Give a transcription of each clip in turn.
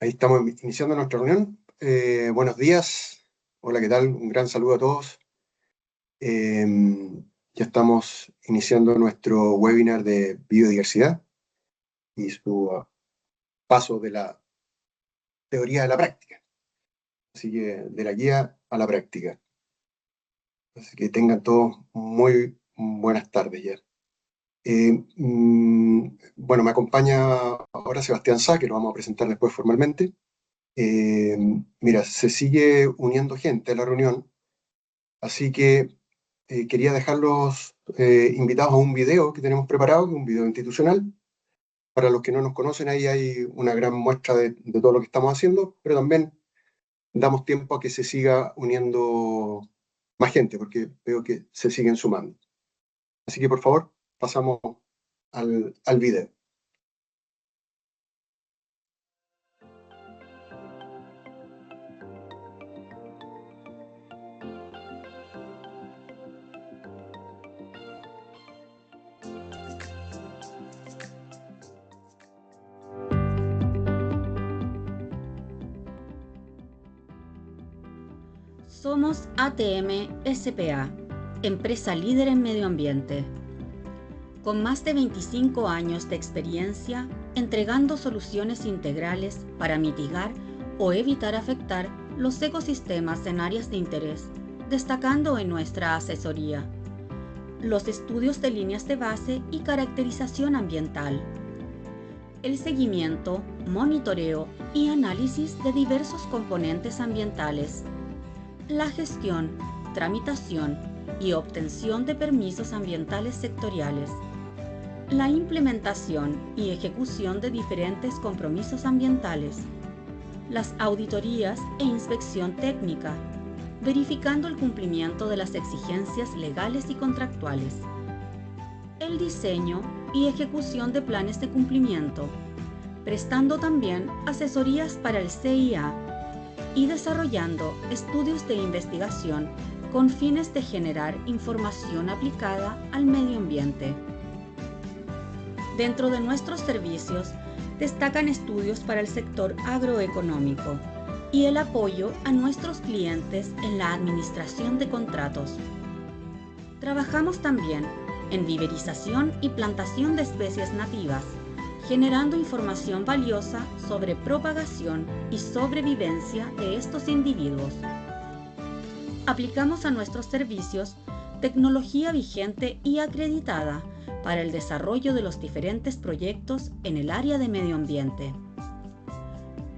Ahí estamos iniciando nuestra reunión. Buenos días. Hola, ¿qué tal? Un gran saludo a todos. Eh, ya estamos iniciando nuestro webinar de biodiversidad y su paso de la teoría a la práctica. Así que de la guía a la práctica. Así que tengan todos muy buenas tardes ya. Bueno, me acompaña ahora Sebastián Sá, que lo vamos a presentar después formalmente. Eh, Mira, se sigue uniendo gente a la reunión. Así que quería dejarlos invitados a un video que tenemos preparado, un video institucional. Para los que no nos conocen, ahí hay una gran muestra de todo lo que estamos haciendo, pero también damos tiempo a que se siga uniendo más gente, porque veo que se siguen sumando. Así que por favor, pasamos al video. Somos ATM S.p.A., empresa líder en medio ambiente. Con más de 25 años de experiencia entregando soluciones integrales para mitigar o evitar afectar los ecosistemas en áreas de interés, destacando en nuestra asesoría los estudios de líneas de base y caracterización ambiental, el seguimiento, monitoreo y análisis de diversos componentes ambientales, la gestión, tramitación y obtención de permisos ambientales sectoriales, la implementación y ejecución de diferentes compromisos ambientales, las auditorías e inspección técnica, verificando el cumplimiento de las exigencias legales y contractuales, el diseño y ejecución de planes de cumplimiento, prestando también asesorías para el CIA y desarrollando estudios de investigación con fines de generar información aplicada al medio ambiente. Dentro de nuestros servicios destacan estudios para el sector agroeconómico y el apoyo a nuestros clientes en la administración de contratos. Trabajamos también en viverización y plantación de especies nativas, generando información valiosa sobre propagación y sobrevivencia de estos individuos. Aplicamos a nuestros servicios tecnología vigente y acreditada para el desarrollo de los diferentes proyectos en el área de medio ambiente.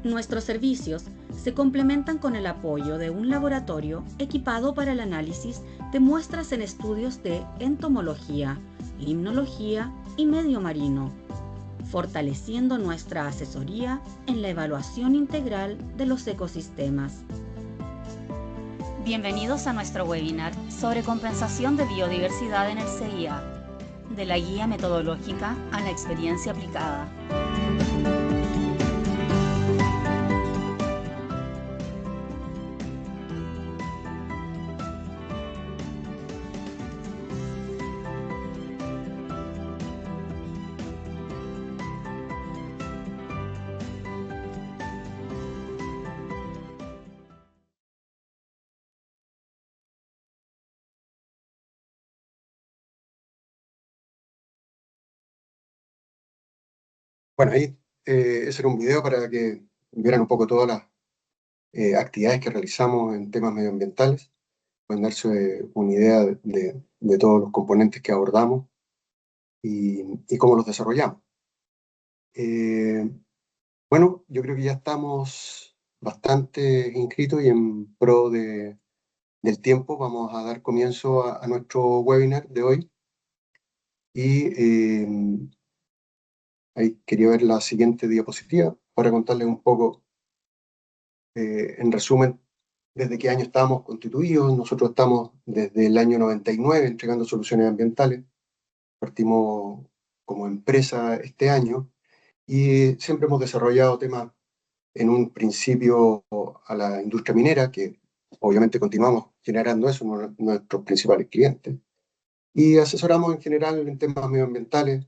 Nuestros servicios se complementan con el apoyo de un laboratorio equipado para el análisis de muestras en estudios de entomología, limnología y medio marino, fortaleciendo nuestra asesoría en la evaluación integral de los ecosistemas. Bienvenidos a nuestro webinar sobre compensación de biodiversidad en el CIA, de la guía metodológica a la experiencia aplicada. Bueno, ahí ese era un video para que vieran un poco todas las actividades que realizamos en temas medioambientales. Pueden darse una idea de todos los componentes que abordamos y cómo los desarrollamos. Eh, bueno, yo creo que ya estamos bastante inscritos y en pro del tiempo vamos a dar comienzo a nuestro webinar de hoy. Y ahí quería ver la siguiente diapositiva para contarles un poco, en resumen, desde qué año estamos constituidos. Nosotros estamos desde el año 99 entregando soluciones ambientales. Partimos como empresa este año y siempre hemos desarrollado temas en un principio a la industria minera, que obviamente continuamos generando eso, nuestros principales clientes, y asesoramos en general en temas medioambientales,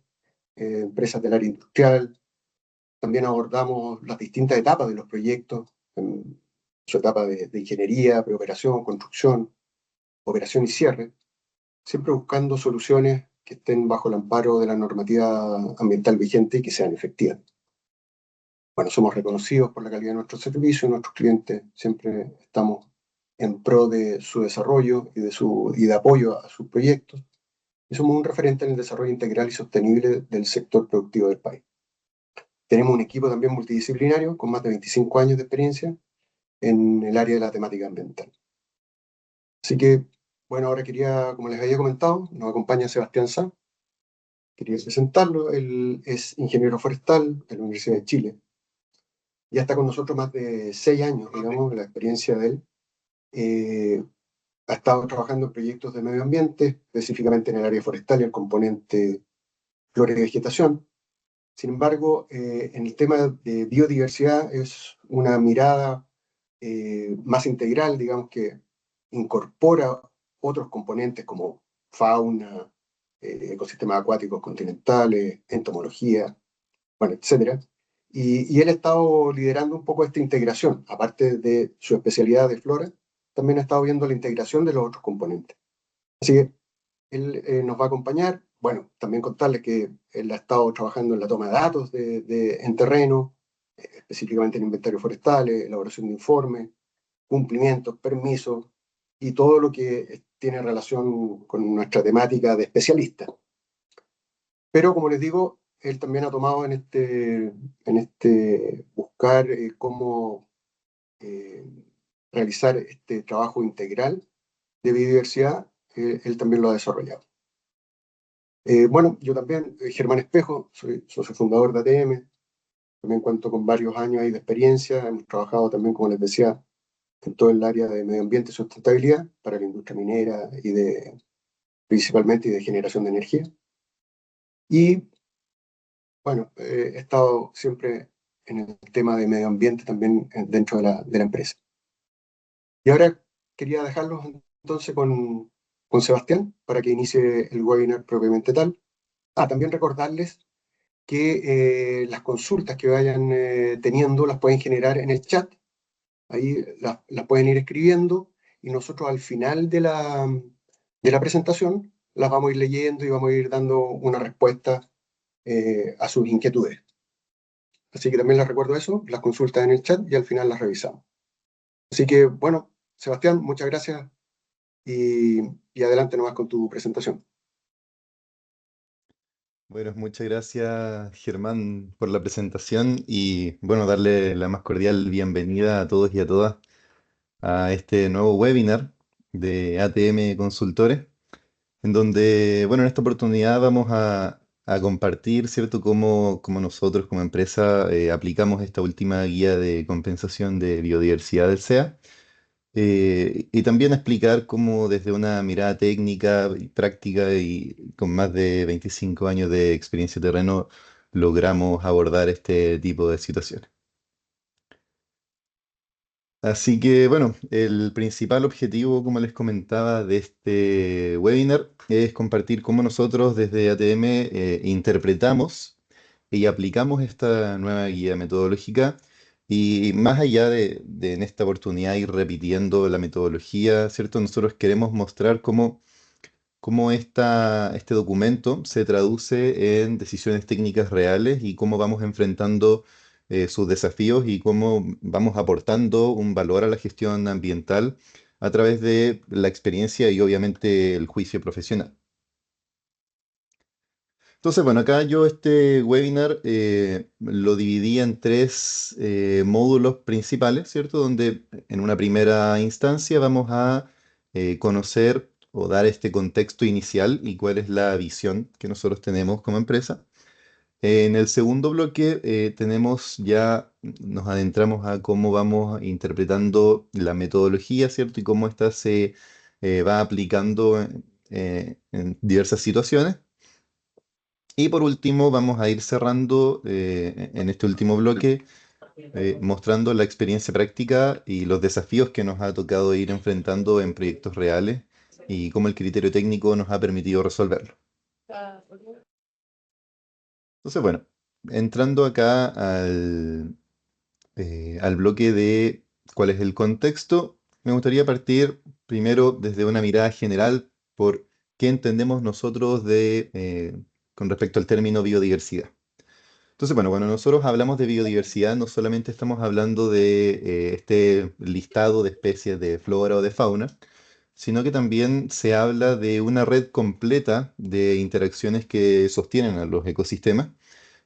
empresas del área industrial, También abordamos las distintas etapas de los proyectos, en su etapa de ingeniería, preoperación, construcción, operación y cierre, siempre buscando soluciones que estén bajo el amparo de la normativa ambiental vigente y que sean efectivas. Bueno, somos reconocidos por la calidad de nuestros servicios, nuestros clientes siempre estamos en pro de su desarrollo y de apoyo a sus proyectos, y somos un referente en el desarrollo integral y sostenible del sector productivo del país. Tenemos un equipo también multidisciplinario con más de 25 años de experiencia en el área de la temática ambiental. Así que, bueno, ahora quería, como les había comentado, nos acompaña Sebastián Sá. Quería presentarlo. Él es ingeniero forestal de la Universidad de Chile. Ya está con nosotros más de 6 años, digamos, la experiencia de él. Ha estado trabajando en proyectos de medio ambiente, específicamente en el área forestal y el componente flora y vegetación. Sin embargo, en el tema de biodiversidad es una mirada más integral, digamos, que incorpora otros componentes como fauna, ecosistemas acuáticos continentales, entomología, bueno, etcétera. Y él ha estado liderando un poco esta integración, aparte de su especialidad de flora, también ha estado viendo la integración de los otros componentes. Así que él nos va a acompañar. Bueno, también contarles que él ha estado trabajando en la toma de datos en terreno, específicamente en inventarios forestales, elaboración de informes, cumplimientos, permisos y todo lo que tiene relación con nuestra temática de especialista. Pero como les digo, él también ha tomado en este buscar cómo eh, realizar este trabajo integral de biodiversidad, él también lo ha desarrollado. Bueno, yo también, Germán Espejo, soy socio fundador de ATM, también cuento con varios años ahí de experiencia, hemos trabajado también, como les decía, en todo el área de medio ambiente y sustentabilidad para la industria minera principalmente y de generación de energía. Y bueno, he estado siempre en el tema de medio ambiente también dentro de la empresa. Y ahora quería dejarlos entonces con Sebastián para que inicie el webinar propiamente tal. También recordarles que las consultas que vayan teniendo las pueden generar en el chat. Ahí las pueden ir escribiendo y nosotros al final de la presentación las vamos a ir leyendo y vamos a ir dando una respuesta a sus inquietudes. Así que también les recuerdo eso, las consultas en el chat y al final las revisamos. Así que, bueno, Sebastián, muchas gracias y adelante nomás con tu presentación. Bueno, muchas gracias Germán por la presentación y bueno, darle la más cordial bienvenida a todos y a todas a este nuevo webinar de ATM Consultores, en donde, bueno, en esta oportunidad vamos a compartir, ¿cierto?, cómo nosotros como empresa aplicamos esta última guía de compensación de biodiversidad del SEA. Y también explicar cómo desde una mirada técnica y práctica y con más de 25 años de experiencia de terreno logramos abordar este tipo de situaciones. Así que bueno, el principal objetivo, como les comentaba, de este webinar es compartir cómo nosotros desde ATM interpretamos y aplicamos esta nueva guía metodológica y más allá de en esta oportunidad ir repitiendo la metodología, ¿cierto? Nosotros queremos mostrar cómo este documento se traduce en decisiones técnicas reales y cómo vamos enfrentando sus desafíos y cómo vamos aportando un valor a la gestión ambiental a través de la experiencia y obviamente el juicio profesional. Entonces, bueno, acá yo este webinar lo dividí en tres módulos principales, ¿cierto? Donde en una primera instancia vamos a conocer o dar este contexto inicial y cuál es la visión que nosotros tenemos como empresa. En el segundo bloque nos adentramos a cómo vamos interpretando la metodología, ¿cierto? Y cómo ésta se va aplicando en diversas situaciones. Y por último, vamos a ir cerrando en este último bloque, mostrando la experiencia práctica y los desafíos que nos ha tocado ir enfrentando en proyectos reales y cómo el criterio técnico nos ha permitido resolverlo. Entonces, bueno, entrando acá al bloque de cuál es el contexto, me gustaría partir primero desde una mirada general por qué entendemos nosotros con respecto al término biodiversidad. Entonces, bueno, cuando nosotros hablamos de biodiversidad, no solamente estamos hablando de este listado de especies de flora o de fauna, sino que también se habla de una red completa de interacciones que sostienen a los ecosistemas.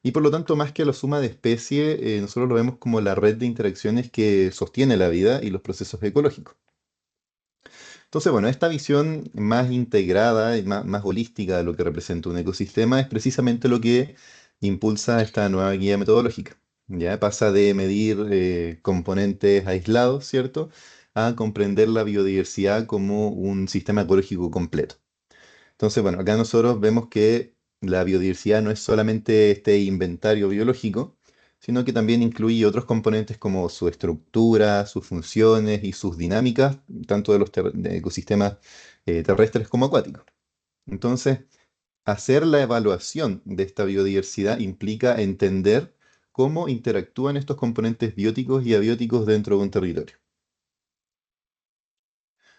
Y por lo tanto, más que la suma de especies, nosotros lo vemos como la red de interacciones que sostiene la vida y los procesos ecológicos. Entonces, bueno, esta visión más integrada y más holística de lo que representa un ecosistema es precisamente lo que impulsa esta nueva guía metodológica. Ya pasa de medir componentes aislados, ¿cierto?, a comprender la biodiversidad como un sistema ecológico completo. Entonces, bueno, acá nosotros vemos que la biodiversidad no es solamente este inventario biológico, sino que también incluye otros componentes como su estructura, sus funciones y sus dinámicas, tanto de los de ecosistemas terrestres como acuáticos. Entonces, hacer la evaluación de esta biodiversidad implica entender cómo interactúan estos componentes bióticos y abióticos dentro de un territorio.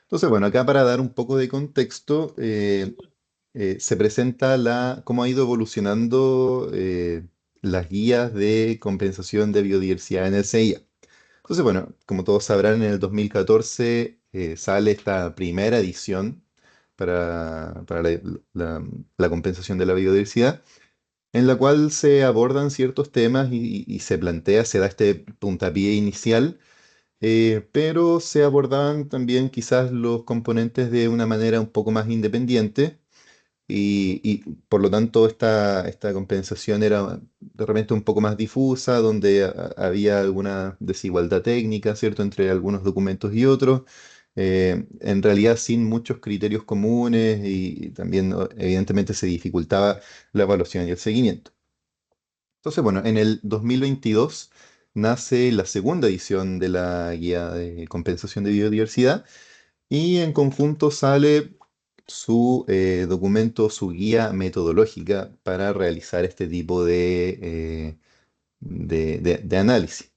Entonces, bueno, acá para dar un poco de contexto, se presenta cómo ha ido evolucionando las guías de compensación de biodiversidad en el CIA. Entonces, bueno, como todos sabrán, en el 2014 sale esta primera edición para la compensación de la biodiversidad, en la cual se abordan ciertos temas y se plantea, se da este puntapié inicial, pero se abordaban también quizás los componentes de una manera un poco más independiente y por lo tanto esta compensación era de repente un poco más difusa, donde había alguna desigualdad técnica, ¿cierto?, entre algunos documentos y otros, en realidad sin muchos criterios comunes y también evidentemente se dificultaba la evaluación y el seguimiento. Entonces, bueno, en el 2022 nace la segunda edición de la Guía de Compensación de Biodiversidad y en conjunto sale su documento, su guía metodológica para realizar este tipo de análisis.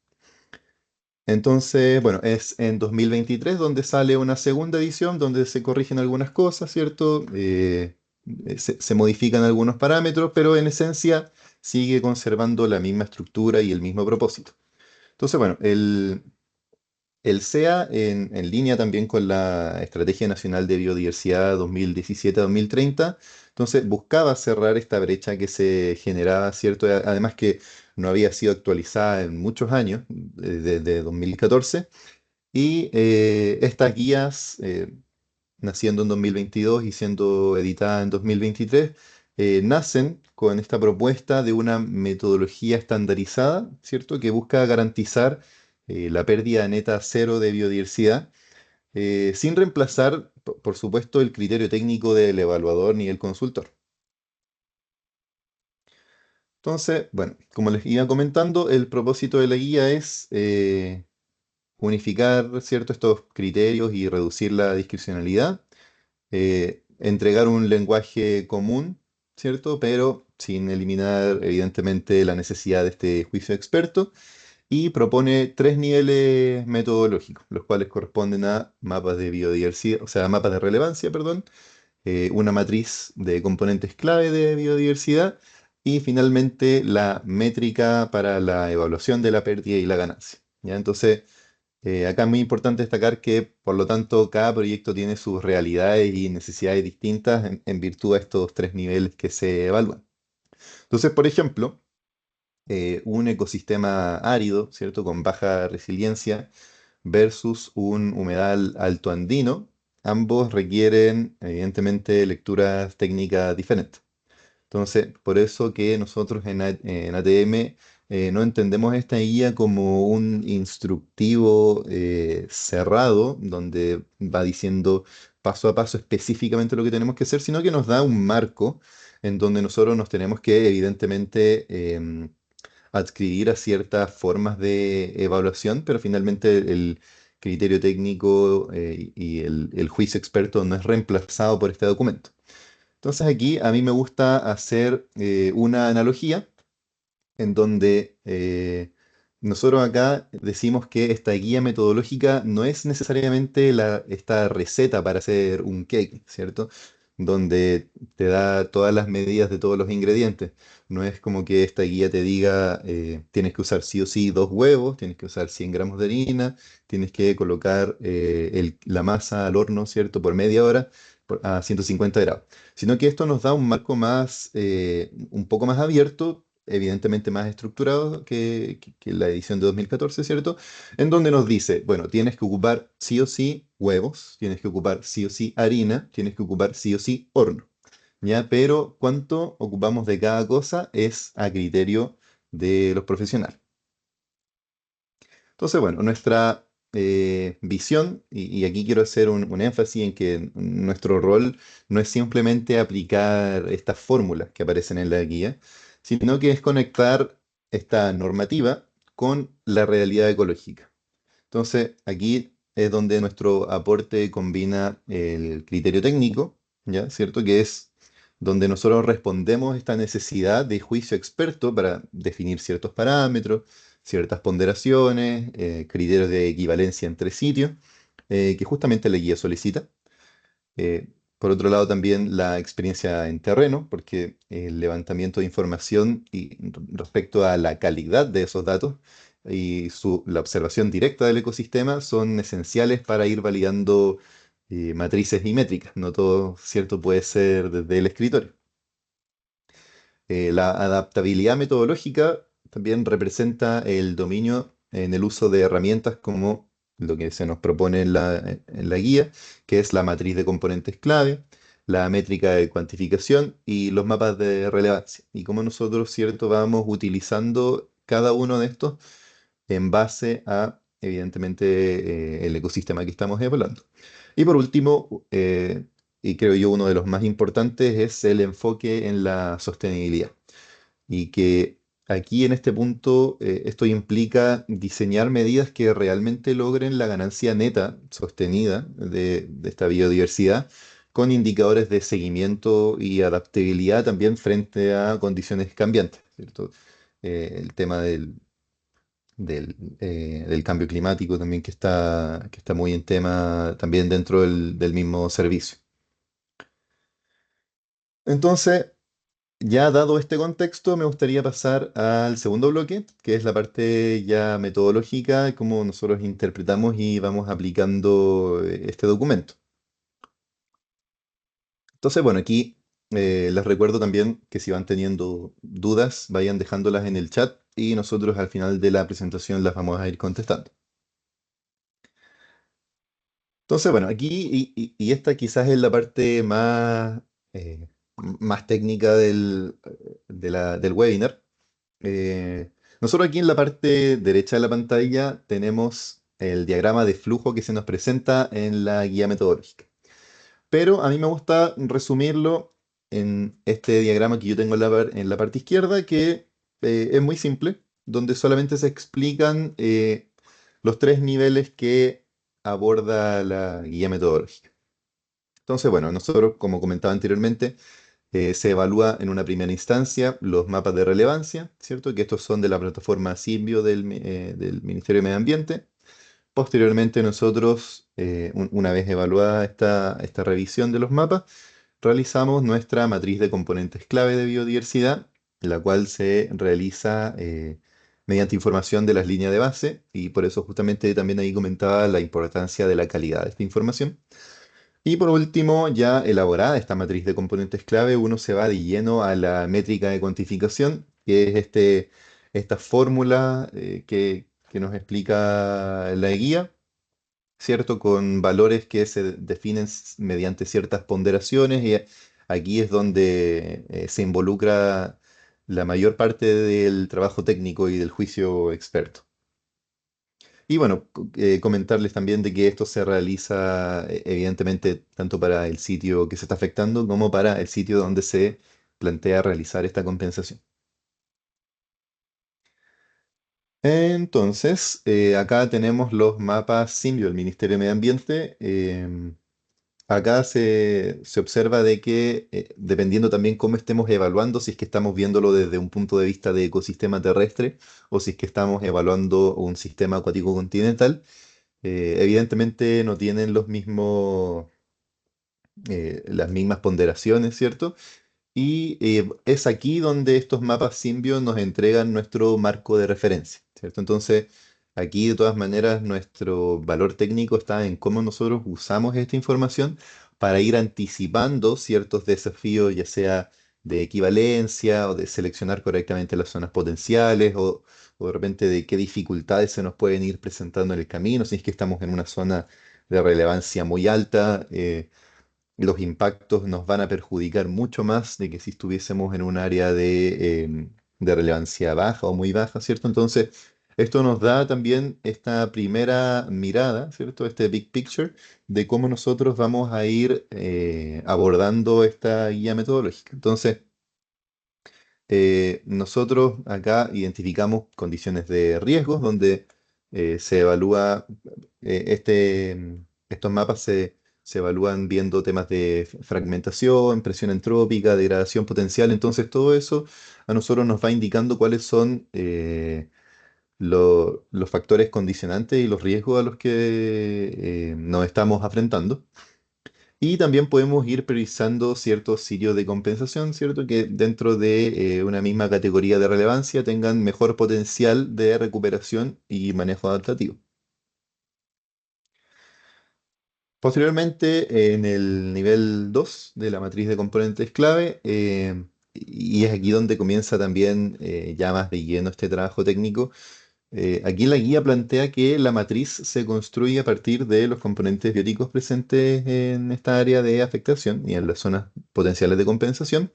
Entonces, bueno, es en 2023 donde sale una segunda edición donde se corrigen algunas cosas, ¿cierto? Se modifican algunos parámetros, pero en esencia sigue conservando la misma estructura y el mismo propósito. Entonces, bueno, el SEA, en línea también con la Estrategia Nacional de Biodiversidad 2017-2030, entonces buscaba cerrar esta brecha que se generaba, ¿cierto? Además que no había sido actualizada en muchos años, desde 2014, y estas guías, naciendo en 2022 y siendo editada en 2023, nacen con esta propuesta de una metodología estandarizada, ¿cierto?, que busca garantizar la pérdida neta cero de biodiversidad, sin reemplazar, por supuesto, el criterio técnico del evaluador ni el consultor. Entonces, bueno, como les iba comentando, el propósito de la guía es unificar, ¿cierto?, estos criterios y reducir la discrecionalidad, entregar un lenguaje común, ¿cierto? Pero sin eliminar, evidentemente, la necesidad de este juicio experto. Y propone tres niveles metodológicos, los cuales corresponden a mapas de biodiversidad, o sea, mapas de relevancia, perdón, una matriz de componentes clave de biodiversidad y finalmente la métrica para la evaluación de la pérdida y la ganancia. ¿Ya? Entonces, acá es muy importante destacar que, por lo tanto, cada proyecto tiene sus realidades y necesidades distintas en virtud de estos tres niveles que se evalúan. Entonces, por ejemplo, un ecosistema árido, ¿cierto?, con baja resiliencia versus un humedal alto andino, ambos requieren, evidentemente, lecturas técnicas diferentes. Entonces, por eso que nosotros en ATM no entendemos esta guía como un instructivo cerrado, donde va diciendo paso a paso específicamente lo que tenemos que hacer, sino que nos da un marco en donde nosotros nos tenemos que, evidentemente, adscribir a ciertas formas de evaluación, pero finalmente el criterio técnico y el juicio experto no es reemplazado por este documento. Entonces aquí a mí me gusta hacer una analogía en donde nosotros acá decimos que esta guía metodológica no es necesariamente esta receta para hacer un cake, ¿cierto? Donde te da todas las medidas de todos los ingredientes. No es como que esta guía te diga, tienes que usar sí o sí 2 huevos, tienes que usar 100 gramos de harina, tienes que colocar la masa al horno, ¿cierto? Por media hora a 150 grados. Sino que esto nos da un marco un poco más abierto, evidentemente más estructurado que la edición de 2014, ¿cierto? En donde nos dice, bueno, tienes que ocupar sí o sí huevos, tienes que ocupar sí o sí harina, tienes que ocupar sí o sí horno, ¿ya? Pero cuánto ocupamos de cada cosa es a criterio de los profesionales. Entonces, bueno, nuestra visión, y aquí quiero hacer un énfasis en que nuestro rol no es simplemente aplicar estas fórmulas que aparecen en la guía, sino que es conectar esta normativa con la realidad ecológica. Entonces, aquí es donde nuestro aporte combina el criterio técnico, ¿ya? ¿Cierto? Que es donde nosotros respondemos esta necesidad de juicio experto para definir ciertos parámetros, ciertas ponderaciones, criterios de equivalencia entre sitios, que justamente la guía solicita. Eh, por otro lado, también la experiencia en terreno, porque el levantamiento de información y respecto a la calidad de esos datos y la observación directa del ecosistema son esenciales para ir validando matrices y métricas. No todo, cierto, puede ser desde el escritorio. La adaptabilidad metodológica también representa el dominio en el uso de herramientas como lo que se nos propone en la guía, que es la matriz de componentes clave, la métrica de cuantificación y los mapas de relevancia. Y cómo nosotros, cierto, vamos utilizando cada uno de estos en base a, evidentemente, el ecosistema que estamos evaluando. Y por último, y creo yo uno de los más importantes, es el enfoque en la sostenibilidad. Y que aquí en este punto esto implica diseñar medidas que realmente logren la ganancia neta sostenida de esta biodiversidad con indicadores de seguimiento y adaptabilidad también frente a condiciones cambiantes, ¿cierto? El tema del cambio climático también que está muy en tema también dentro del mismo servicio. Entonces, ya dado este contexto, me gustaría pasar al segundo bloque, que es la parte ya metodológica, cómo nosotros interpretamos y vamos aplicando este documento. Entonces, bueno, aquí les recuerdo también que si van teniendo dudas, vayan dejándolas en el chat y nosotros al final de la presentación las vamos a ir contestando. Entonces, bueno, aquí, y esta quizás es la parte más técnica del webinar. Nosotros aquí en la parte derecha de la pantalla tenemos el diagrama de flujo que se nos presenta en la guía metodológica. Pero a mí me gusta resumirlo en este diagrama que yo tengo en la parte izquierda, que es muy simple, donde solamente se explican los 3 niveles que aborda la guía metodológica. Entonces, bueno, nosotros, como comentaba anteriormente, se evalúa en una primera instancia los mapas de relevancia, ¿cierto? Que estos son de la plataforma Simbio del Ministerio de Medio Ambiente. Posteriormente, nosotros, una vez evaluada esta revisión de los mapas, realizamos nuestra matriz de componentes clave de biodiversidad, la cual se realiza mediante información de las líneas de base, y por eso justamente también ahí comentaba la importancia de la calidad de esta información. Y por último, ya elaborada esta matriz de componentes clave, uno se va de lleno a la métrica de cuantificación, que es esta fórmula que nos explica la guía, ¿cierto? Con valores que se definen mediante ciertas ponderaciones, y aquí es donde se involucra la mayor parte del trabajo técnico y del juicio experto. Y bueno, comentarles también de que esto se realiza evidentemente tanto para el sitio que se está afectando como para el sitio donde se plantea realizar esta compensación. Entonces, acá tenemos los mapas Simbio del Ministerio de Medio Ambiente. acá se observa de que, dependiendo también cómo estemos evaluando, si es que estamos viéndolo desde un punto de vista de ecosistema terrestre o si es que estamos evaluando un sistema acuático continental, evidentemente no tienen las mismas ponderaciones, ¿cierto? Y es aquí donde estos mapas Symbio nos entregan nuestro marco de referencia, ¿cierto? Entonces, aquí de todas maneras nuestro valor técnico está en cómo nosotros usamos esta información para ir anticipando ciertos desafíos, ya sea de equivalencia o de seleccionar correctamente las zonas potenciales o de repente de qué dificultades se nos pueden ir presentando en el camino, si es que estamos en una zona de relevancia muy alta. Los impactos nos van a perjudicar mucho más de que si estuviésemos en un área de relevancia baja o muy baja, ¿cierto? Entonces, esto nos da también esta primera mirada, ¿cierto? Este big picture de cómo nosotros vamos a ir abordando esta guía metodológica. Entonces, nosotros acá identificamos condiciones de riesgos donde se evalúa estos mapas se evalúan viendo temas de fragmentación, presión entrópica, degradación potencial. Entonces, todo eso a nosotros nos va indicando cuáles son los factores condicionantes y los riesgos a los que nos estamos enfrentando. Y también podemos ir priorizando ciertos sitios de compensación, ¿cierto? Que dentro de una misma categoría de relevancia tengan mejor potencial de recuperación y manejo adaptativo. Posteriormente, en el nivel 2 de la matriz de componentes clave, y es aquí donde comienza también ya más de lleno este trabajo técnico. Aquí la guía plantea que la matriz se construye a partir de los componentes bióticos presentes en esta área de afectación y en las zonas potenciales de compensación,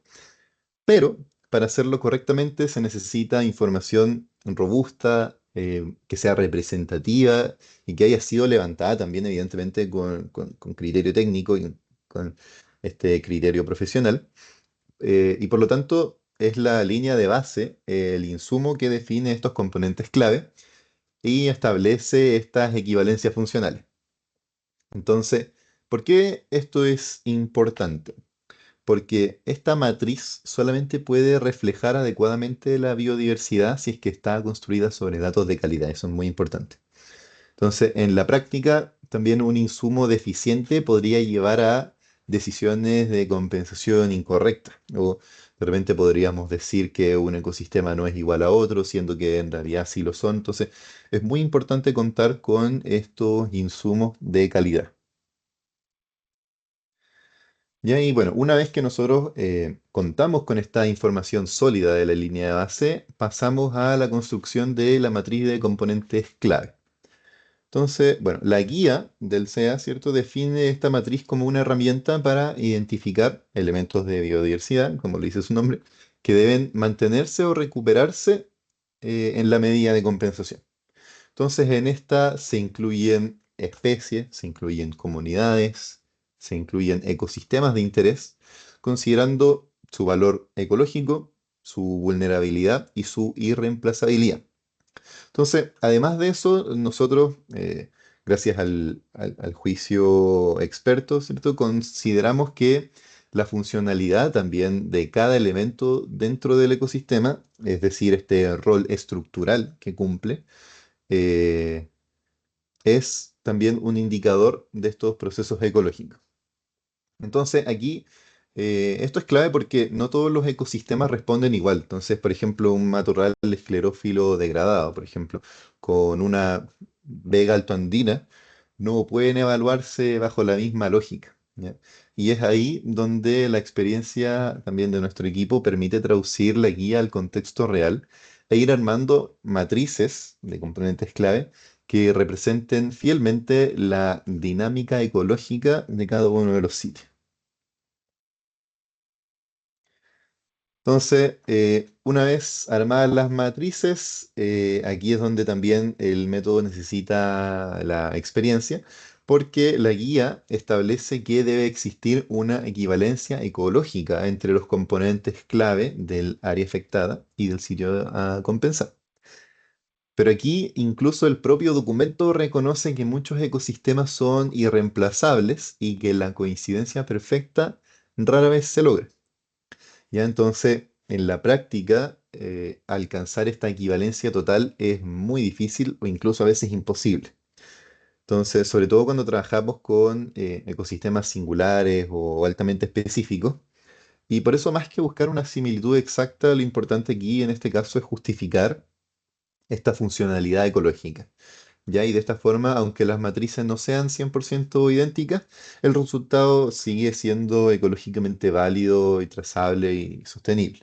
pero para hacerlo correctamente se necesita información robusta, que sea representativa y que haya sido levantada también, evidentemente, con criterio técnico y con este criterio profesional. Y por lo tanto, es la línea de base, el insumo que define estos componentes clave y establece estas equivalencias funcionales. Entonces, ¿por qué esto es importante? Porque esta matriz solamente puede reflejar adecuadamente la biodiversidad si es que está construida sobre datos de calidad. Eso es muy importante. Entonces, en la práctica, también un insumo deficiente podría llevar a decisiones de compensación incorrectas. O de repente podríamos decir que un ecosistema no es igual a otro, siendo que en realidad sí lo son. Entonces, es muy importante contar con estos insumos de calidad. Ya, y bueno, una vez que nosotros contamos con esta información sólida de la línea de base, pasamos a la construcción de la matriz de componentes clave. Entonces, bueno, la guía del CEA, ¿cierto? Define esta matriz como una herramienta para identificar elementos de biodiversidad, como lo dice su nombre, que deben mantenerse o recuperarse en la medida de compensación. Entonces, en esta se incluyen especies, se incluyen comunidades, se incluyen ecosistemas de interés, considerando su valor ecológico, su vulnerabilidad y su irreemplazabilidad. Entonces, además de eso, nosotros, gracias al juicio experto, ¿cierto? Consideramos que la funcionalidad también de cada elemento dentro del ecosistema, es decir, este rol estructural que cumple, eh, es también un indicador de estos procesos ecológicos. Entonces, aquí esto es clave porque no todos los ecosistemas responden igual. Entonces, por ejemplo, un matorral esclerófilo degradado, por ejemplo, con una vega altoandina, no pueden evaluarse bajo la misma lógica, ¿ya? Y es ahí donde la experiencia también de nuestro equipo permite traducir la guía al contexto real e ir armando matrices de componentes clave que representen fielmente la dinámica ecológica de cada uno de los sitios. Entonces, una vez armadas las matrices, aquí es donde también el método necesita la experiencia, porque la guía establece que debe existir una equivalencia ecológica entre los componentes clave del área afectada y del sitio a compensar. Pero aquí incluso el propio documento reconoce que muchos ecosistemas son irreemplazables y que la coincidencia perfecta rara vez se logra. Ya entonces, en la práctica, alcanzar esta equivalencia total es muy difícil o incluso a veces imposible. Entonces, sobre todo cuando trabajamos con ecosistemas singulares o altamente específicos, y por eso más que buscar una similitud exacta, lo importante aquí en este caso es justificar esta funcionalidad ecológica. ¿Ya? Y de esta forma, aunque las matrices no sean 100% idénticas, el resultado sigue siendo ecológicamente válido y trazable y sostenible.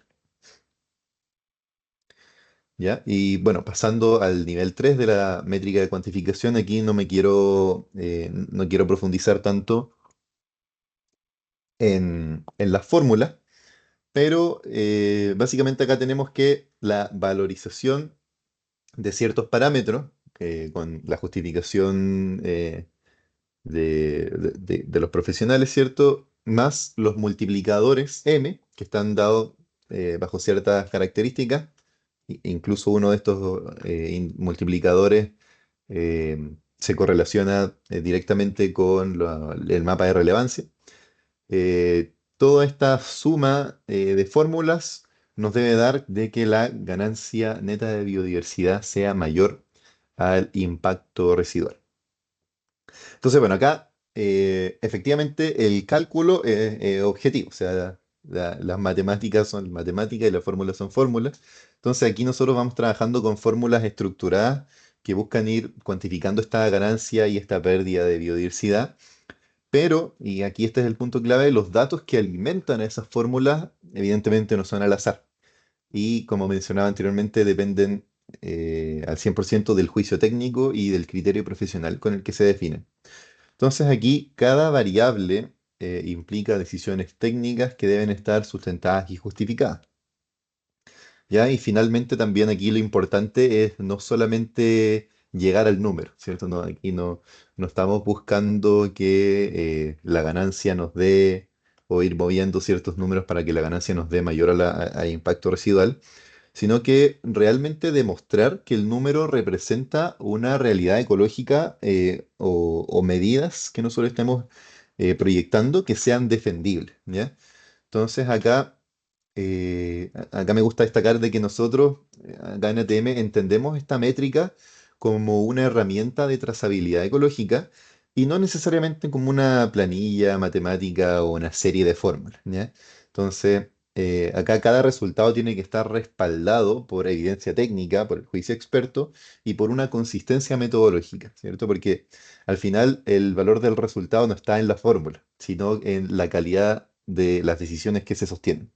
¿Ya? Y bueno, pasando al nivel 3 de la métrica de cuantificación, aquí no quiero profundizar tanto en las fórmulas, pero básicamente acá tenemos que la valorización de ciertos parámetros, con la justificación de los profesionales, ¿cierto? Más los multiplicadores M, que están dados bajo ciertas características. Incluso uno de estos multiplicadores se correlaciona directamente con el mapa de relevancia. Toda esta suma de fórmulas nos debe dar de que la ganancia neta de biodiversidad sea mayor al impacto residual. Entonces, bueno, acá efectivamente el cálculo es objetivo, o sea, las matemáticas son matemáticas y las fórmulas son fórmulas. Entonces, aquí nosotros vamos trabajando con fórmulas estructuradas que buscan ir cuantificando esta ganancia y esta pérdida de biodiversidad. Pero, y aquí este es el punto clave, los datos que alimentan a esas fórmulas evidentemente no son al azar. Y como mencionaba anteriormente, dependen al 100% del juicio técnico y del criterio profesional con el que se definen. Entonces aquí cada variable implica decisiones técnicas que deben estar sustentadas y justificadas. ¿Ya? Y finalmente también aquí lo importante es no solamente llegar al número, ¿cierto? No, aquí no estamos buscando que la ganancia nos dé o ir moviendo ciertos números para que la ganancia nos dé mayor a impacto residual, sino que realmente demostrar que el número representa una realidad ecológica o medidas que nosotros estemos proyectando que sean defendibles, ¿ya? Entonces acá me gusta destacar de que nosotros, acá en ATM, entendemos esta métrica como una herramienta de trazabilidad ecológica y no necesariamente como una planilla matemática o una serie de fórmulas, ¿ya? Entonces, acá cada resultado tiene que estar respaldado por evidencia técnica, por el juicio experto y por una consistencia metodológica, ¿cierto? Porque al final el valor del resultado no está en la fórmula, sino en la calidad de las decisiones que se sostienen.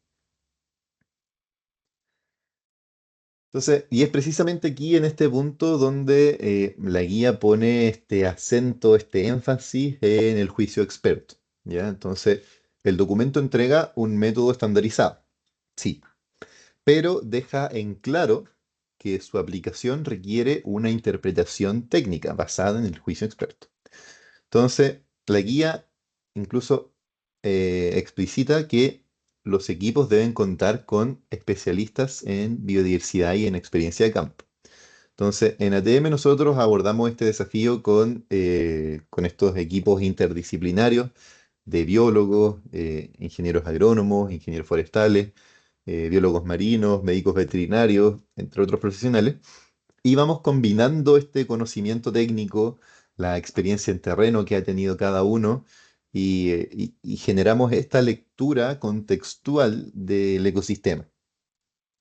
Entonces, y es precisamente aquí en este punto donde la guía pone este acento, este énfasis en el juicio experto, ¿ya? Entonces, el documento entrega un método estandarizado, sí, pero deja en claro que su aplicación requiere una interpretación técnica basada en el juicio experto. Entonces, la guía incluso explicita que los equipos deben contar con especialistas en biodiversidad y en experiencia de campo. Entonces, en ATM nosotros abordamos este desafío con estos equipos interdisciplinarios de biólogos, ingenieros agrónomos, ingenieros forestales, biólogos marinos, médicos veterinarios, entre otros profesionales, y vamos combinando este conocimiento técnico, la experiencia en terreno que ha tenido cada uno, y generamos esta lectura contextual del ecosistema.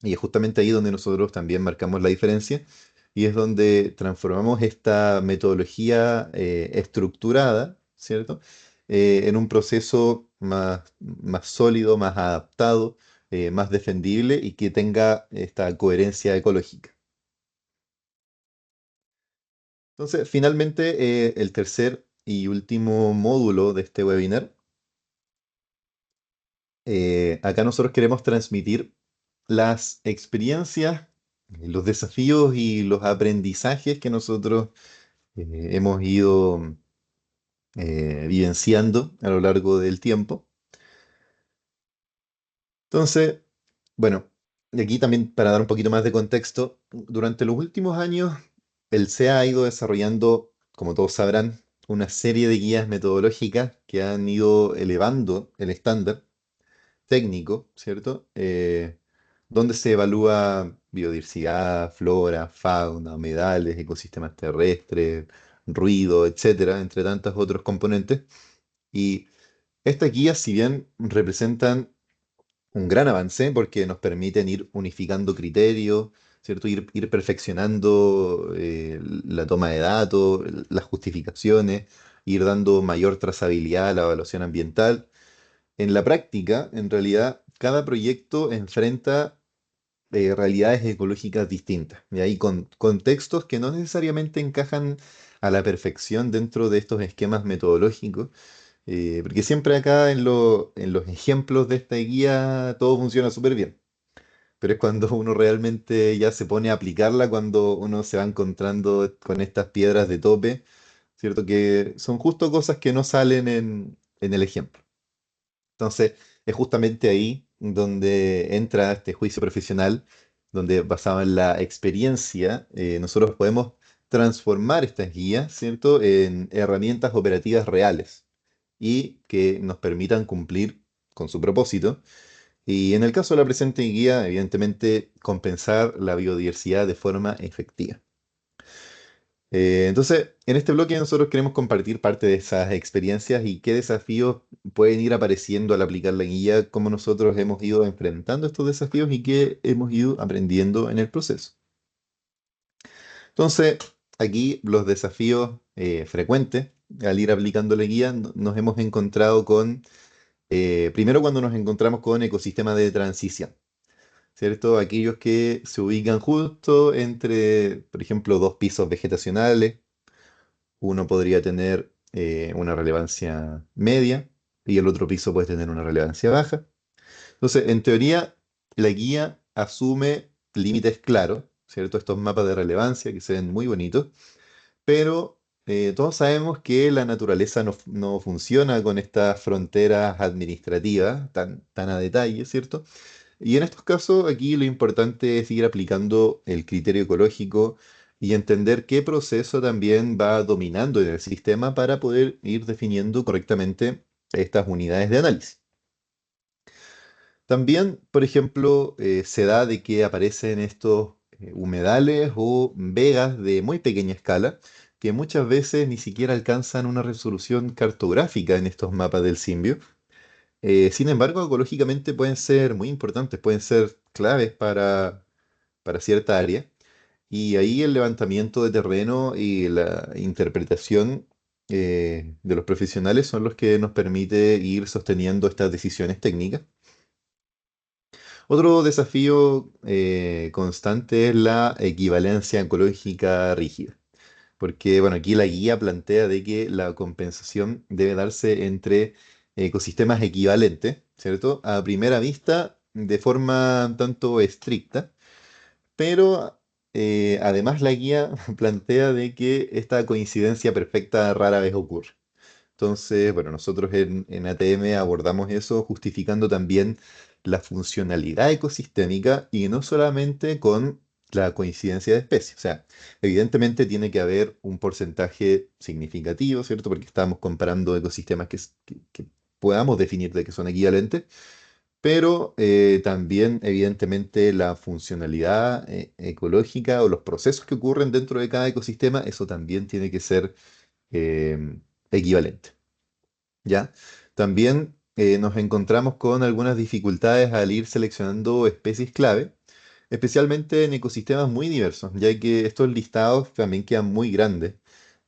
Y es justamente ahí donde nosotros también marcamos la diferencia, y es donde transformamos esta metodología estructurada, ¿cierto? En un proceso más sólido, más adaptado, más defendible y que tenga esta coherencia ecológica. Entonces, finalmente, el tercer y último módulo de este webinar, acá nosotros queremos transmitir las experiencias, los desafíos y los aprendizajes que nosotros hemos ido vivenciando a lo largo del tiempo. Entonces, bueno, y aquí también para dar un poquito más de contexto, durante los últimos años el SEA ha ido desarrollando, como todos sabrán, una serie de guías metodológicas que han ido elevando el estándar técnico, ¿cierto? Donde se evalúa biodiversidad, flora, fauna, humedales, ecosistemas terrestres, ruido, etcétera, entre tantos otros componentes. Y estas guías, si bien representan un gran avance porque nos permiten ir unificando criterios, ¿cierto? Ir perfeccionando la toma de datos, las justificaciones, ir dando mayor trazabilidad a la evaluación ambiental. En la práctica, en realidad, cada proyecto enfrenta realidades ecológicas distintas, y hay contextos que no necesariamente encajan a la perfección dentro de estos esquemas metodológicos, porque siempre acá en los ejemplos de esta guía todo funciona súper bien, pero es cuando uno realmente ya se pone a aplicarla, cuando uno se va encontrando con estas piedras de tope, ¿cierto? Que son justo cosas que no salen en el ejemplo. Entonces, es justamente ahí donde entra este juicio profesional, donde basado en la experiencia, nosotros podemos transformar estas guías, ¿cierto?, en herramientas operativas reales y que nos permitan cumplir con su propósito. Y en el caso de la presente guía, evidentemente, compensar la biodiversidad de forma efectiva. Entonces, en este bloque nosotros queremos compartir parte de esas experiencias y qué desafíos pueden ir apareciendo al aplicar la guía, cómo nosotros hemos ido enfrentando estos desafíos y qué hemos ido aprendiendo en el proceso. Entonces, aquí los desafíos frecuentes al ir aplicando la guía nos hemos encontrado con, primero cuando nos encontramos con ecosistemas de transición, ¿cierto? Aquellos que se ubican justo entre, por ejemplo, dos pisos vegetacionales. Uno podría tener una relevancia media y el otro piso puede tener una relevancia baja. Entonces, en teoría, la guía asume límites claros, ¿cierto? Estos mapas de relevancia que se ven muy bonitos, pero todos sabemos que la naturaleza no funciona con estas fronteras administrativas tan a detalle, ¿cierto? Y en estos casos, aquí lo importante es ir aplicando el criterio ecológico y entender qué proceso también va dominando en el sistema para poder ir definiendo correctamente estas unidades de análisis. También, por ejemplo, se da de que aparecen estos humedales o vegas de muy pequeña escala que muchas veces ni siquiera alcanzan una resolución cartográfica en estos mapas del Simbio. Sin embargo, ecológicamente pueden ser muy importantes, pueden ser claves para cierta área. Y ahí el levantamiento de terreno y la interpretación de los profesionales son los que nos permite ir sosteniendo estas decisiones técnicas. Otro desafío constante es la equivalencia ecológica rígida. Porque, bueno, aquí la guía plantea de que la compensación debe darse entre ecosistemas equivalentes, ¿cierto? A primera vista, de forma un tanto estricta, pero además la guía plantea de que esta coincidencia perfecta rara vez ocurre. Entonces, bueno, nosotros en ATM abordamos eso justificando también la funcionalidad ecosistémica y no solamente con la coincidencia de especies. O sea, evidentemente tiene que haber un porcentaje significativo, ¿cierto? Porque estamos comparando ecosistemas que podamos definir de que son equivalentes, pero también evidentemente la funcionalidad ecológica o los procesos que ocurren dentro de cada ecosistema, eso también tiene que ser equivalente. ¿Ya? También nos encontramos con algunas dificultades al ir seleccionando especies clave, especialmente en ecosistemas muy diversos, ya que estos listados también quedan muy grandes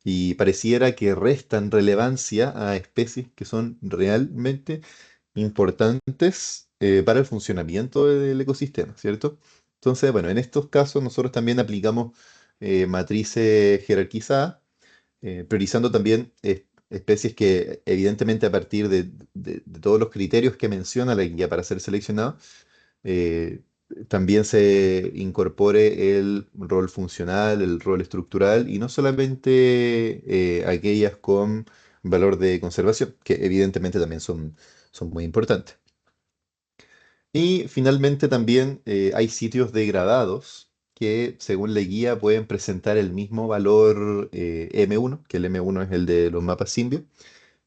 y pareciera que restan relevancia a especies que son realmente importantes para el funcionamiento del ecosistema, ¿cierto? Entonces, bueno, en estos casos nosotros también aplicamos matrices jerarquizadas priorizando también especies que evidentemente a partir de todos los criterios que menciona la guía para ser seleccionado, eh, también se incorpore el rol funcional, el rol estructural y no solamente aquellas con valor de conservación, que evidentemente también son muy importantes. Y finalmente también hay sitios degradados que según la guía pueden presentar el mismo valor M1, que el M1 es el de los mapas Symbio,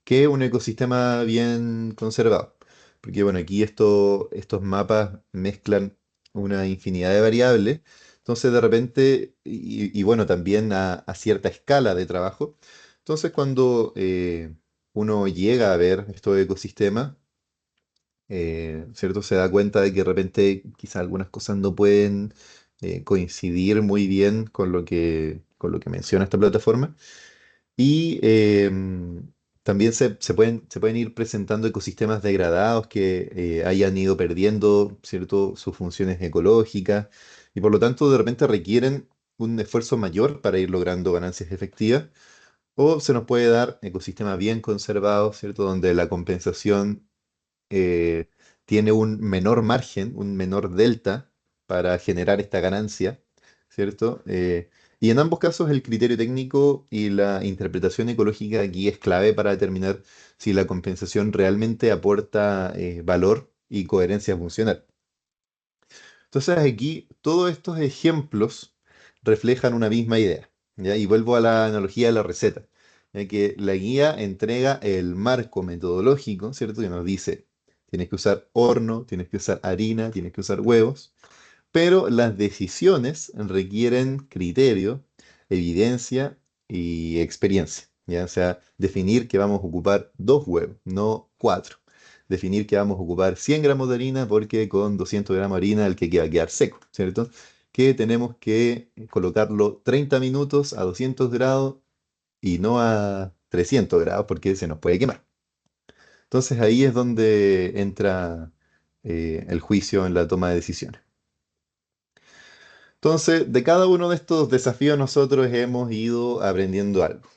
que un ecosistema bien conservado. Porque bueno, aquí estos mapas mezclan una infinidad de variables, entonces de repente, y bueno, también a cierta escala de trabajo, entonces cuando uno llega a ver estos ecosistemas, ¿cierto? Se da cuenta de que de repente quizás algunas cosas no pueden coincidir muy bien con lo que menciona esta plataforma. Y también se pueden ir presentando ecosistemas degradados que hayan ido perdiendo, ¿cierto? Sus funciones ecológicas y por lo tanto de repente requieren un esfuerzo mayor para ir logrando ganancias efectivas. O se nos puede dar ecosistemas bien conservados, ¿cierto? Donde la compensación eh, tiene un menor margen, un menor delta para generar esta ganancia, ¿cierto? Y en ambos casos el criterio técnico y la interpretación ecológica aquí es clave para determinar si la compensación realmente aporta valor y coherencia funcional. Entonces aquí todos estos ejemplos reflejan una misma idea, ¿ya? Y vuelvo a la analogía de la receta, ya que la guía entrega el marco metodológico, ¿cierto? Que nos dice, tienes que usar horno, tienes que usar harina, tienes que usar huevos, pero las decisiones requieren criterio, evidencia y experiencia. ¿Ya? O sea, definir que vamos a ocupar dos huevos, no cuatro. Definir que vamos a ocupar 100 gramos de harina porque con 200 gramos de harina el que va a quedar seco, ¿cierto? Que tenemos que colocarlo 30 minutos a 200 grados y no a 300 grados porque se nos puede quemar. Entonces ahí es donde entra el juicio en la toma de decisiones. Entonces, de cada uno de estos desafíos nosotros hemos ido aprendiendo algo.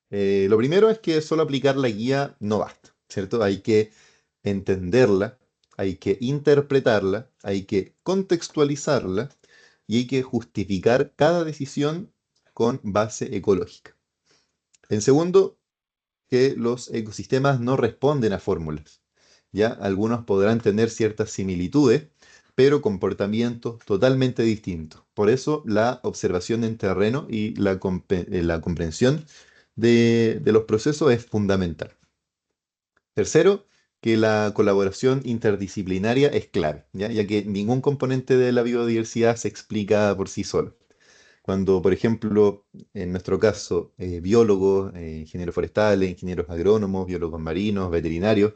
Lo primero es que solo aplicar la guía no basta, ¿cierto? Hay que entenderla, hay que interpretarla, hay que contextualizarla y hay que justificar cada decisión con base ecológica. En segundo, que los ecosistemas no responden a fórmulas. ¿Ya? Algunos podrán tener ciertas similitudes, pero comportamientos totalmente distintos. Por eso la observación en terreno y la comprensión de los procesos es fundamental. Tercero, que la colaboración interdisciplinaria es clave, ¿ya? Ya que ningún componente de la biodiversidad se explica por sí solo. Cuando, por ejemplo, en nuestro caso, biólogos, ingenieros forestales, ingenieros agrónomos, biólogos marinos, veterinarios,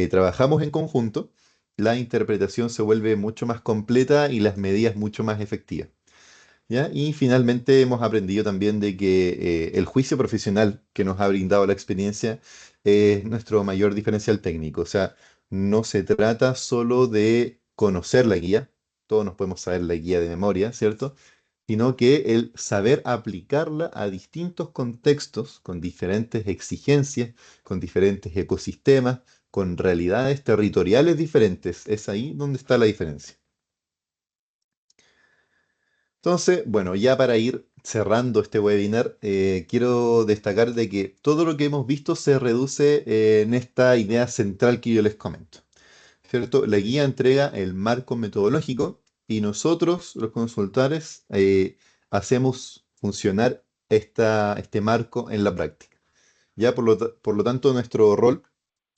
trabajamos en conjunto, la interpretación se vuelve mucho más completa y las medidas mucho más efectivas. ¿Ya? Y finalmente hemos aprendido también de que el juicio profesional que nos ha brindado la experiencia es nuestro mayor diferencial técnico. O sea, no se trata solo de conocer la guía, todos nos podemos saber la guía de memoria, ¿cierto? Sino que el saber aplicarla a distintos contextos, con diferentes exigencias, con diferentes ecosistemas, con realidades territoriales diferentes. Es ahí donde está la diferencia. Entonces, bueno, ya para ir cerrando este webinar, quiero destacar de que todo lo que hemos visto se reduce en esta idea central que yo les comento. ¿Cierto? La guía entrega el marco metodológico y nosotros, los consultores, hacemos funcionar este marco en la práctica. Ya por lo tanto, nuestro rol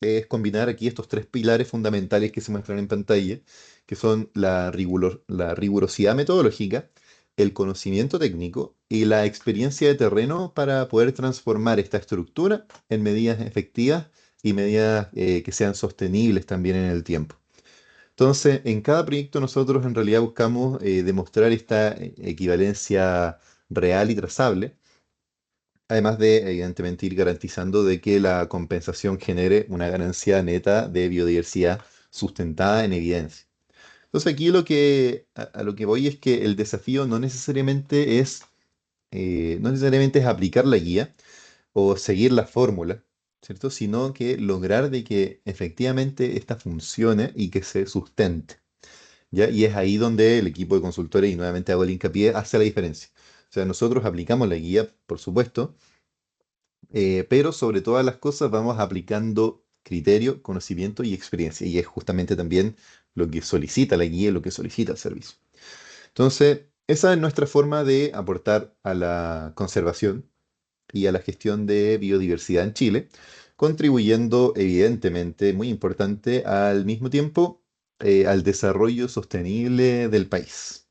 es combinar aquí estos tres pilares fundamentales que se muestran en pantalla, que son la rigurosidad metodológica, el conocimiento técnico y la experiencia de terreno para poder transformar esta estructura en medidas efectivas y medidas que sean sostenibles también en el tiempo. Entonces, en cada proyecto nosotros en realidad buscamos demostrar esta equivalencia real y trazable, además de evidentemente ir garantizando de que la compensación genere una ganancia neta de biodiversidad sustentada en evidencia. Entonces aquí a lo que voy es que el desafío no necesariamente es aplicar la guía o seguir la fórmula, ¿cierto? Sino que lograr de que efectivamente esta funcione y que se sustente. ¿Ya? Y es ahí donde el equipo de consultores, y nuevamente hago el hincapié, hace la diferencia. O sea, nosotros aplicamos la guía, por supuesto, pero sobre todas las cosas vamos aplicando criterio, conocimiento y experiencia. Y es justamente también lo que solicita la guía y lo que solicita el servicio. Entonces, esa es nuestra forma de aportar a la conservación y a la gestión de biodiversidad en Chile, contribuyendo evidentemente, muy importante, al mismo tiempo al desarrollo sostenible del país.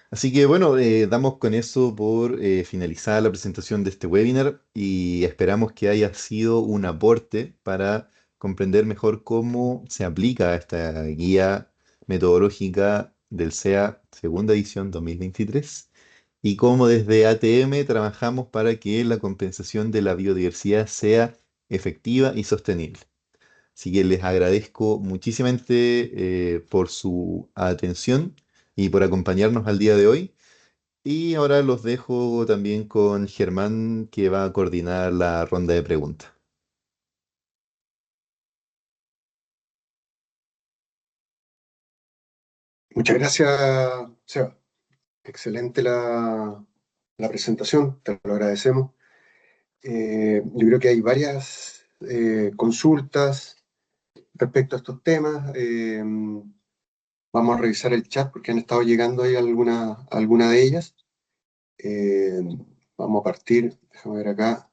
Así que bueno, damos con eso por finalizada la presentación de este webinar y esperamos que haya sido un aporte para comprender mejor cómo se aplica esta guía metodológica del SEA segunda edición 2023 y cómo desde ATM trabajamos para que la compensación de la biodiversidad sea efectiva y sostenible. Así que les agradezco muchísimamente por su atención y por acompañarnos al día de hoy. Y ahora los dejo también con Germán, que va a coordinar la ronda de preguntas. Muchas gracias, Seba. Excelente la presentación, te lo agradecemos. Yo creo que hay varias consultas respecto a estos temas. Vamos a revisar el chat porque han estado llegando ahí alguna de ellas. Eh, Vamos a partir, déjame ver acá.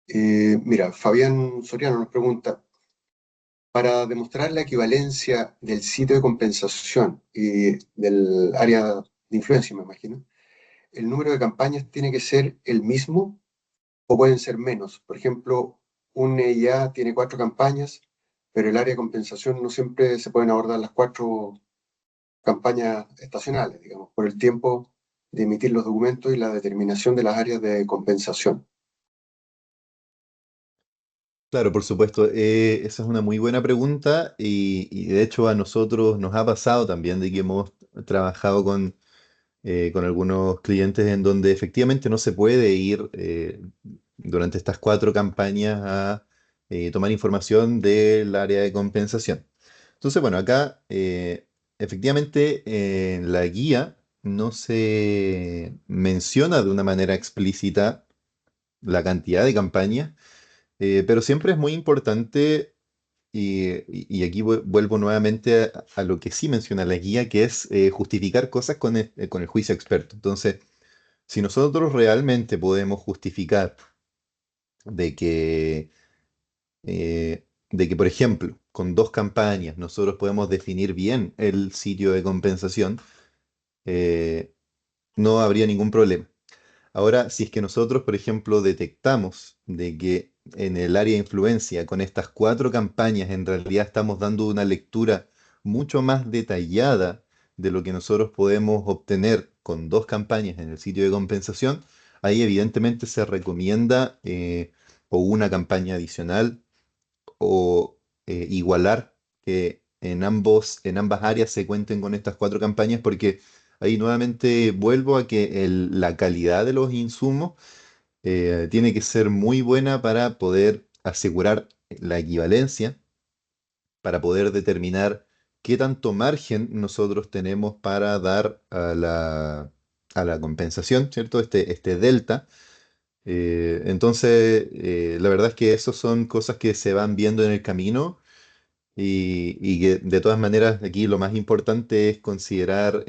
Mira, Fabián Soriano nos pregunta, para demostrar la equivalencia del sitio de compensación y del área de influencia, me imagino, ¿el número de campañas tiene que ser el mismo o pueden ser menos? Por ejemplo, un EIA tiene 4 campañas, pero el área de compensación no siempre se pueden abordar las 4 campañas estacionales, digamos, por el tiempo de emitir los documentos y la determinación de las áreas de compensación. Claro, por supuesto, esa es una muy buena pregunta y de hecho a nosotros nos ha pasado también de que hemos trabajado con algunos clientes en donde efectivamente no se puede ir durante estas 4 campañas a tomar información del área de compensación. Entonces, bueno, acá efectivamente en la guía no se menciona de una manera explícita la cantidad de campañas, pero siempre es muy importante, y aquí vuelvo nuevamente a lo que sí menciona la guía, que es justificar cosas con el juicio experto. Entonces, si nosotros realmente podemos justificar de que, por ejemplo, con 2 campañas nosotros podemos definir bien el sitio de compensación, eh, no habría ningún problema. Ahora, si es que nosotros, por ejemplo, detectamos de que en el área de influencia, con estas 4 campañas, en realidad estamos dando una lectura mucho más detallada de lo que nosotros podemos obtener con 2 campañas en el sitio de compensación, ahí evidentemente se recomienda o una campaña adicional o igualar que en ambas áreas se cuenten con estas 4 campañas, porque ahí nuevamente vuelvo a que la calidad de los insumos tiene que ser muy buena para poder asegurar la equivalencia, para poder determinar qué tanto margen nosotros tenemos para dar a la compensación, ¿cierto? Este delta. Entonces, la verdad es que esas son cosas que se van viendo en el camino y que de todas maneras aquí lo más importante es considerar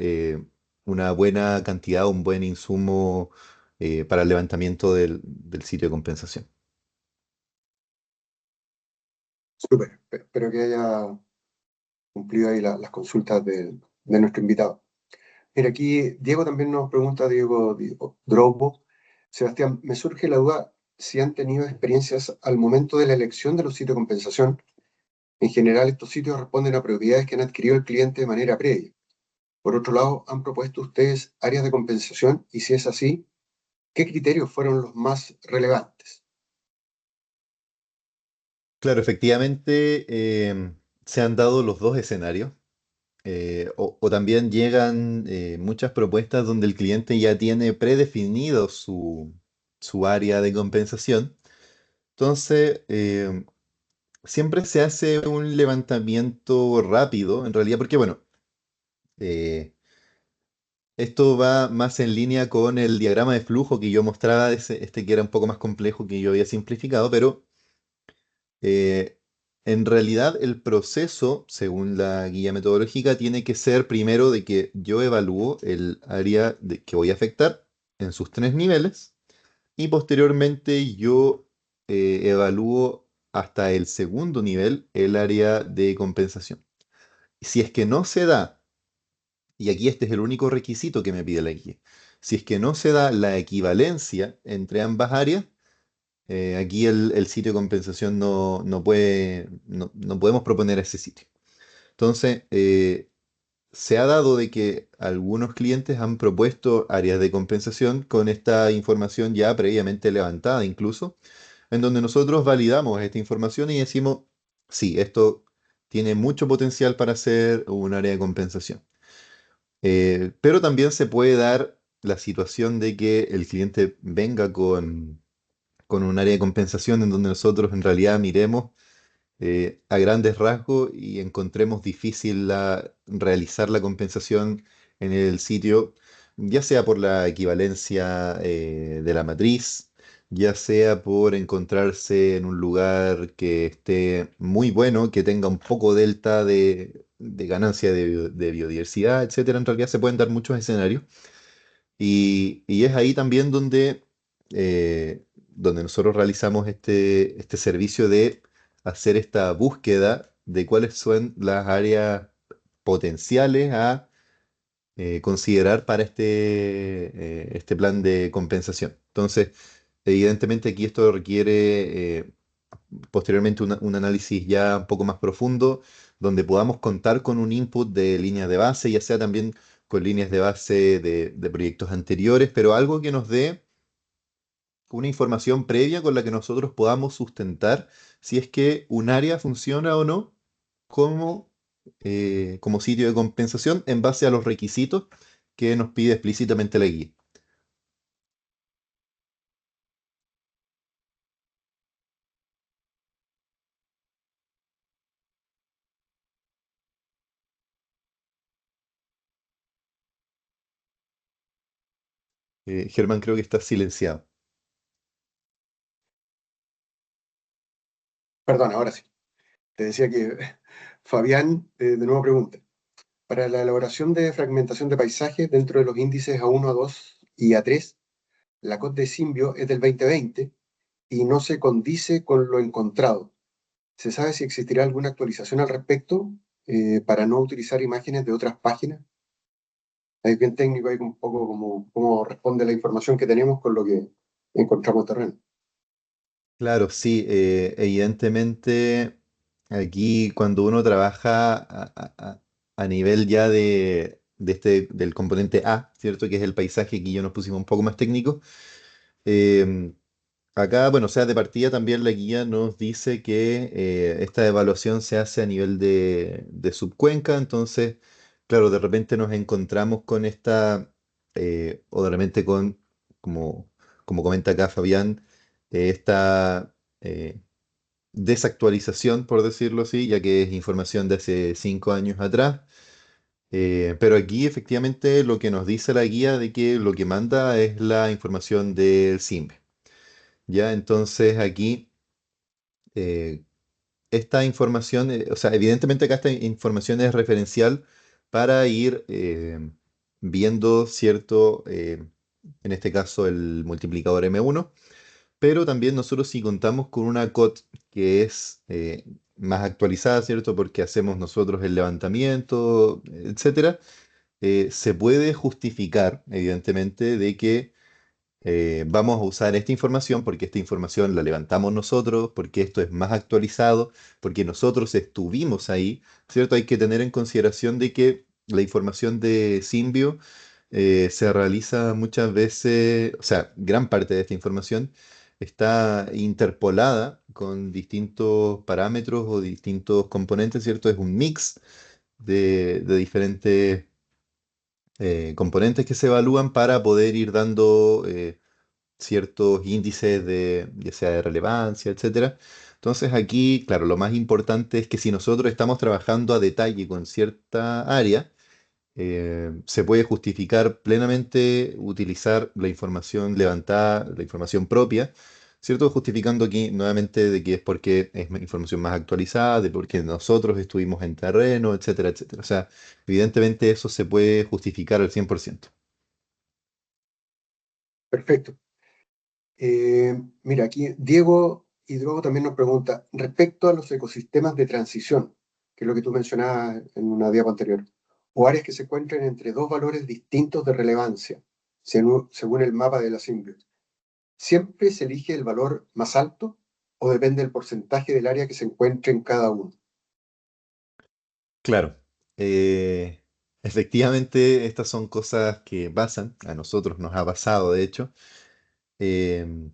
una buena cantidad, un buen insumo para el levantamiento del sitio de compensación. Súper, espero que haya cumplido ahí las consultas de nuestro invitado. Mira, aquí Diego también nos pregunta, Diego Drobo, Sebastián, me surge la duda si han tenido experiencias al momento de la elección de los sitios de compensación. En general, estos sitios responden a propiedades que han adquirido el cliente de manera previa. Por otro lado, ¿han propuesto ustedes áreas de compensación? Y si es así, ¿qué criterios fueron los más relevantes? Claro, efectivamente se han dado los dos escenarios. O también llegan muchas propuestas donde el cliente ya tiene predefinido su área de compensación. Entonces, siempre se hace un levantamiento rápido, en realidad, porque bueno, eh, esto va más en línea con el diagrama de flujo que yo mostraba, este que era un poco más complejo que yo había simplificado, pero eh, En realidad, el proceso, según la guía metodológica, tiene que ser primero de que yo evalúo el área que voy a afectar en sus tres niveles y posteriormente yo evalúo hasta el segundo nivel el área de compensación. Si es que no se da, y aquí este es el único requisito que me pide la guía, si es que no se da la equivalencia entre ambas áreas, aquí el sitio de compensación no podemos proponer ese sitio. Entonces, se ha dado de que algunos clientes han propuesto áreas de compensación con esta información ya previamente levantada incluso, en donde nosotros validamos esta información y decimos, sí, esto tiene mucho potencial para ser un área de compensación. Pero también se puede dar la situación de que el cliente venga con un área de compensación en donde nosotros en realidad miremos a grandes rasgos y encontremos difícil realizar la compensación en el sitio, ya sea por la equivalencia de la matriz, ya sea por encontrarse en un lugar que esté muy bueno, que tenga un poco delta de ganancia de biodiversidad, etcétera. En realidad se pueden dar muchos escenarios. Y es ahí también donde nosotros realizamos este servicio de hacer esta búsqueda de cuáles son las áreas potenciales a considerar para este plan de compensación. Entonces, evidentemente aquí esto requiere posteriormente un análisis ya un poco más profundo, donde podamos contar con un input de líneas de base, ya sea también con líneas de base de proyectos anteriores, pero algo que nos dé una información previa con la que nosotros podamos sustentar si es que un área funciona o no como, como sitio de compensación en base a los requisitos que nos pide explícitamente la guía. Germán, creo que está silenciado. Perdón, ahora sí. Te decía que Fabián, de nuevo pregunta. Para la elaboración de fragmentación de paisajes dentro de los índices A1, A2 y A3, la COD de Symbio es del 2020 y no se condice con lo encontrado. ¿Se sabe si existirá alguna actualización al respecto para no utilizar imágenes de otras páginas? Es bien técnico, hay un poco como cómo responde la información que tenemos con lo que encontramos en terreno. Claro, sí, evidentemente aquí cuando uno trabaja a nivel ya del componente A, ¿cierto? Que es el paisaje, aquí ya nos pusimos un poco más técnico. em, Acá, bueno, o sea, de partida también la guía nos dice que esta evaluación se hace a nivel de subcuenca, entonces, claro, de repente nos encontramos con o de repente como comenta acá Fabián, esta eh, desactualización, por decirlo así, ya que es información de hace 5 años atrás. Pero aquí efectivamente lo que nos dice la guía de que lo que manda es la información del SIMBE. Ya, entonces aquí eh, esta información, o sea, evidentemente acá esta información es referencial para ir viendo en este caso el multiplicador M1, pero también nosotros si contamos con una COT que es más actualizada, ¿cierto? Porque hacemos nosotros el levantamiento, etcétera, se puede justificar, evidentemente, de que vamos a usar esta información porque esta información la levantamos nosotros, porque esto es más actualizado, porque nosotros estuvimos ahí, ¿cierto? Hay que tener en consideración de que la información de Symbio se realiza muchas veces, o sea, gran parte de esta información está interpolada con distintos parámetros o distintos componentes, ¿cierto? Es un mix de diferentes componentes que se evalúan para poder ir dando ciertos índices ya sea de relevancia, etcétera. Entonces aquí, claro, lo más importante es que si nosotros estamos trabajando a detalle con cierta área, se puede justificar plenamente utilizar la información levantada, la información propia, ¿cierto? Justificando aquí nuevamente de que es porque es información más actualizada, de porque nosotros estuvimos en terreno, etcétera, etcétera. O sea, evidentemente eso se puede justificar al 100%. Perfecto. Mira, aquí Diego Hidrogo también nos pregunta, respecto a los ecosistemas de transición, que es lo que tú mencionabas en una diapo anterior, o áreas que se encuentran entre dos valores distintos de relevancia, según el mapa de la Symbiote. ¿Siempre se elige el valor más alto o depende del porcentaje del área que se encuentre en cada uno? Claro, eh, efectivamente estas son cosas que pasan, a nosotros nos ha pasado de hecho. em,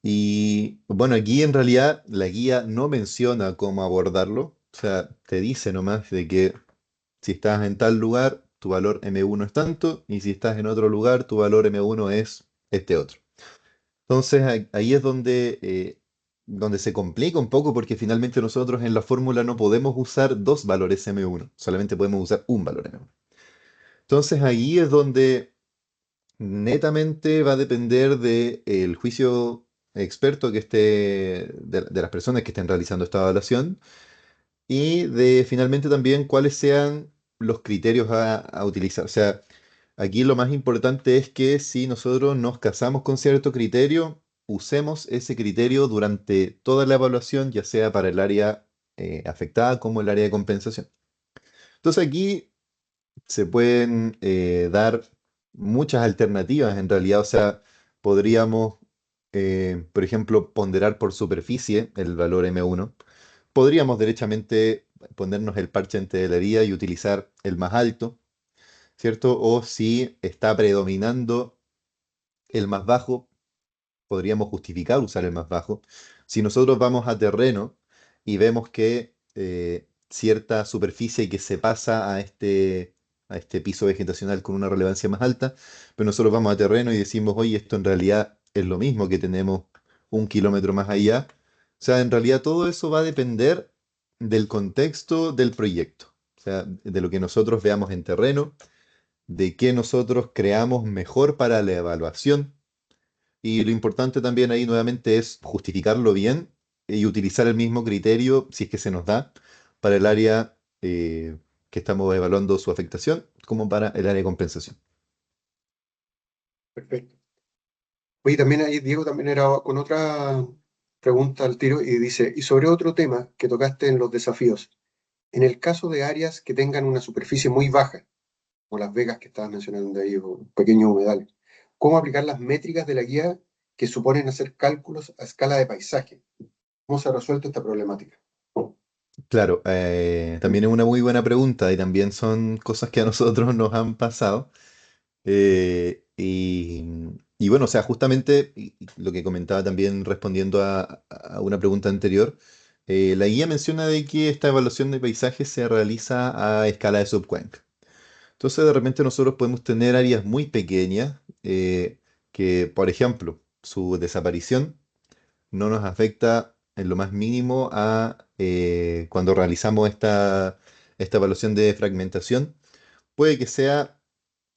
y bueno, aquí en realidad la guía no menciona cómo abordarlo, o sea, te dice nomás de que si estás en tal lugar, tu valor M1 es tanto, y si estás en otro lugar, tu valor M1 es este otro. Entonces ahí es donde se complica un poco porque finalmente nosotros en la fórmula no podemos usar dos valores M1, solamente podemos usar un valor M1. Entonces ahí es donde netamente va a depender del juicio experto que esté, de las personas que estén realizando esta evaluación y de finalmente también cuáles sean los criterios a utilizar. O sea, aquí lo más importante es que si nosotros nos casamos con cierto criterio, usemos ese criterio durante toda la evaluación, ya sea para el área afectada como el área de compensación. Entonces aquí se pueden dar muchas alternativas en realidad. O sea, podríamos, por ejemplo, ponderar por superficie el valor M1. Podríamos derechamente ponernos el parche en teoría y utilizar el más alto, ¿cierto? O si está predominando el más bajo, podríamos justificar usar el más bajo. Si nosotros vamos a terreno y vemos que cierta superficie que se pasa a este piso vegetacional con una relevancia más alta, pero nosotros vamos a terreno y decimos, oye, esto en realidad es lo mismo que tenemos 1 kilómetro más allá. O sea, en realidad todo eso va a depender del contexto del proyecto. O sea, de lo que nosotros veamos en terreno, de qué nosotros creamos mejor para la evaluación y lo importante también ahí nuevamente es justificarlo bien y utilizar el mismo criterio, si es que se nos da, para el área que estamos evaluando su afectación, como para el área de compensación. Perfecto. Oye, también ahí Diego también era con otra pregunta al tiro y dice, y sobre otro tema que tocaste en los desafíos, en el caso de áreas que tengan una superficie muy baja, como Las Vegas que estabas mencionando ahí, o pequeños humedales, ¿cómo aplicar las métricas de la guía que suponen hacer cálculos a escala de paisaje? ¿Cómo se ha resuelto esta problemática? Claro, también es una muy buena pregunta y también son cosas que a nosotros nos han pasado. Y bueno, o sea, justamente y lo que comentaba también respondiendo a una pregunta anterior, la guía menciona de que esta evaluación de paisaje se realiza a escala de subcuenca. Entonces, de repente nosotros podemos tener áreas muy pequeñas que, por ejemplo, su desaparición no nos afecta en lo más mínimo a cuando realizamos esta evaluación de fragmentación. Puede que sea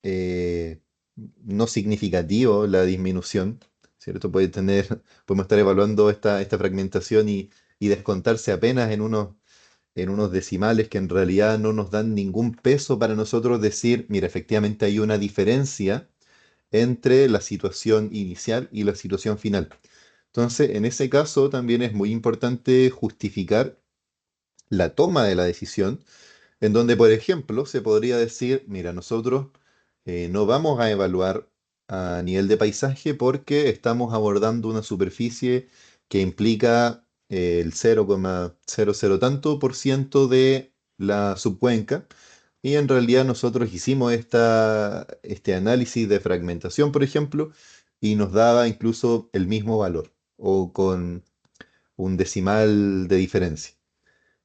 eh, no significativo la disminución, ¿cierto? Podemos estar evaluando esta fragmentación y descontarse apenas en unos decimales que en realidad no nos dan ningún peso para nosotros decir, mira, efectivamente hay una diferencia entre la situación inicial y la situación final. Entonces, en ese caso también es muy importante justificar la toma de la decisión, en donde, por ejemplo, se podría decir, mira, nosotros no vamos a evaluar a nivel de paisaje porque estamos abordando una superficie que implica el 0,00 tanto por ciento de la subcuenca. Y en realidad nosotros hicimos este análisis de fragmentación, por ejemplo, y nos daba incluso el mismo valor o con un decimal de diferencia.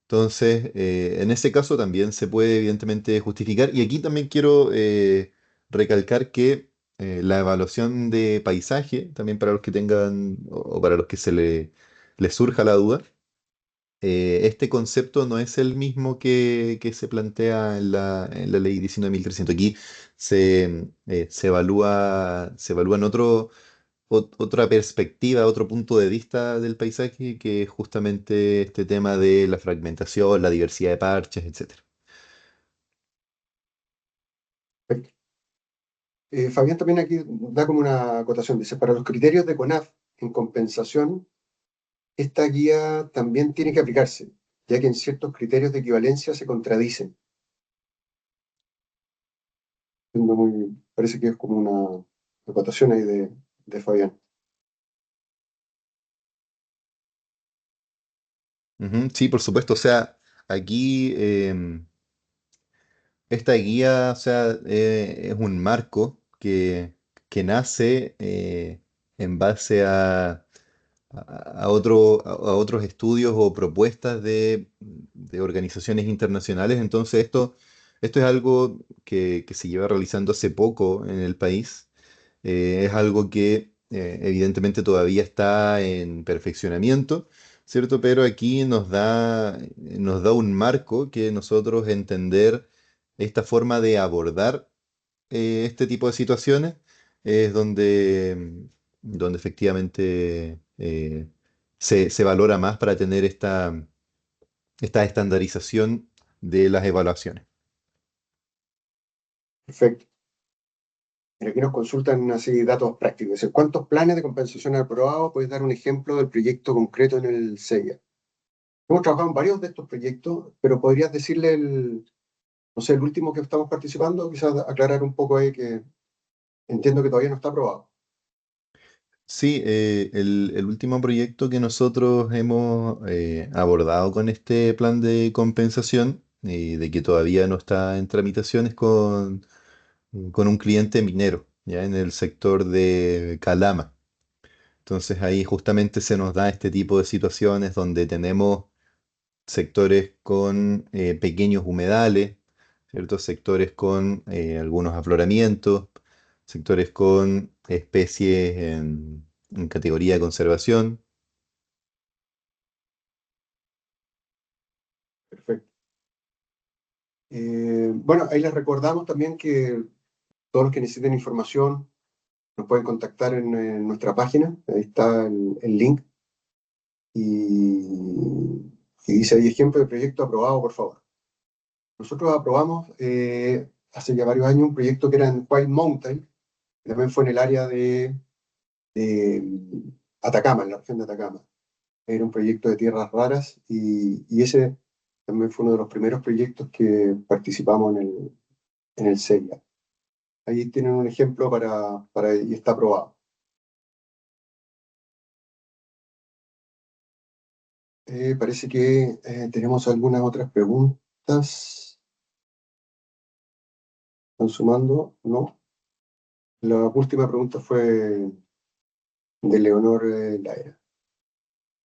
Entonces, en ese caso también se puede evidentemente justificar. Y aquí también quiero recalcar que la evaluación de paisaje, también para los que tengan o para los que les surja la duda, este concepto no es el mismo que se plantea en la ley 19.300. Aquí se evalúa en otra perspectiva, otro punto de vista del paisaje, que es justamente este tema de la fragmentación, la diversidad de parches, etcétera. Fabián también aquí da como una acotación, dice, para los criterios de CONAF en compensación, esta guía también tiene que aplicarse, ya que en ciertos criterios de equivalencia se contradicen. Parece que es como una acotación ahí de Fabián. Ujú, sí, por supuesto. O sea, aquí esta guía, o sea, es un marco que nace en base a otros estudios o propuestas de organizaciones internacionales. Entonces, esto es algo que se lleva realizando hace poco en el país. Es algo que evidentemente todavía está en perfeccionamiento, ¿cierto? Pero aquí nos da un marco que nosotros entender esta forma de abordar este tipo de situaciones es donde efectivamente se valora más para tener esta estandarización de las evaluaciones. Perfecto. Mira, aquí nos consultan así datos prácticos. Dice, ¿cuántos planes de compensación han aprobado? ¿Puedes dar un ejemplo del proyecto concreto en el SEIA? Hemos trabajado en varios de estos proyectos, pero podrías decirle no sé, el último que estamos participando, quizás aclarar un poco ahí que entiendo que todavía no está aprobado. Sí, el último proyecto que nosotros hemos abordado con este plan de compensación y de que todavía no está en tramitaciones con un cliente minero, ya en el sector de Calama. Entonces ahí justamente se nos da este tipo de situaciones donde tenemos sectores con pequeños humedales, ciertos sectores con algunos afloramientos, sectores con especies en categoría de conservación. Perfecto. Bueno, ahí les recordamos también que todos los que necesiten información nos pueden contactar en nuestra página. Ahí está el link. Y dice ahí ejemplo de proyecto aprobado, por favor. Nosotros aprobamos hace ya varios años un proyecto que era en White Mountain, que también fue en el área de Atacama, en la región de Atacama. Era un proyecto de tierras raras y ese también fue uno de los primeros proyectos que participamos en el SEIA. Ahí tienen un ejemplo y está aprobado. Parece que tenemos algunas otras preguntas. ¿Están sumando? ¿No? La última pregunta fue de Leonor Laera.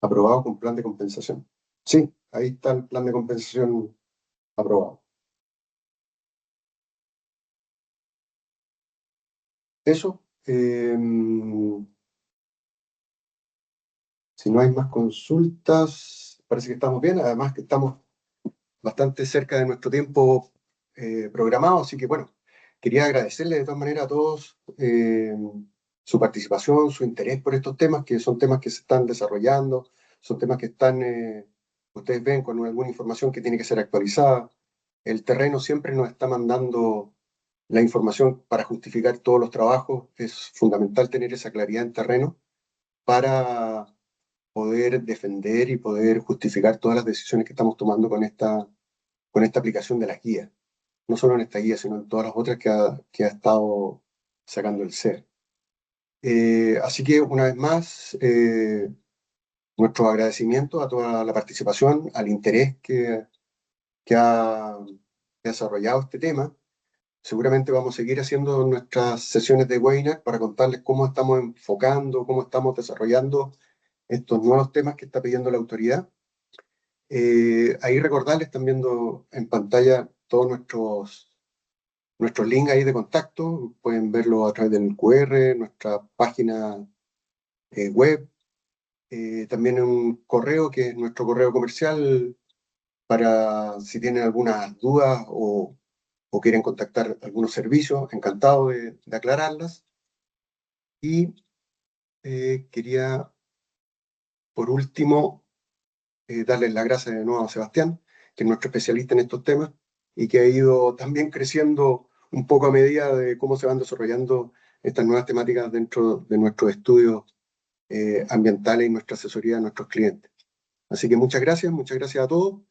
Aprobado con plan de compensación. Sí, ahí está el plan de compensación aprobado. Eso. Si no hay más consultas, parece que estamos bien. Además que estamos bastante cerca de nuestro tiempo programado, así que bueno, quería agradecerle de todas maneras a todos su participación, su interés por estos temas, que son temas que se están desarrollando, son temas que están, ustedes ven, con alguna información que tiene que ser actualizada. El terreno siempre nos está mandando la información para justificar todos los trabajos. Es fundamental tener esa claridad en terreno para poder defender y poder justificar todas las decisiones que estamos tomando con esta aplicación de las guías. No solo en esta guía, sino en todas las otras que ha estado sacando el SER. Así que una vez más, nuestro agradecimiento a toda la participación, al interés que ha desarrollado este tema. Seguramente vamos a seguir haciendo nuestras sesiones de webinar para contarles cómo estamos enfocando, cómo estamos desarrollando estos nuevos temas que está pidiendo la autoridad. Ahí recordarles, están viendo en pantalla todos nuestros links ahí de contacto, pueden verlo a través del QR, nuestra página web, también un correo que es nuestro correo comercial para si tienen algunas dudas o quieren contactar algunos servicios, encantado de aclararlas. Y quería, por último, darles las gracias de nuevo a Sebastián, que es nuestro especialista en estos temas y que ha ido también creciendo un poco a medida de cómo se van desarrollando estas nuevas temáticas dentro de nuestros estudios ambientales y nuestra asesoría a nuestros clientes. Así que muchas gracias a todos.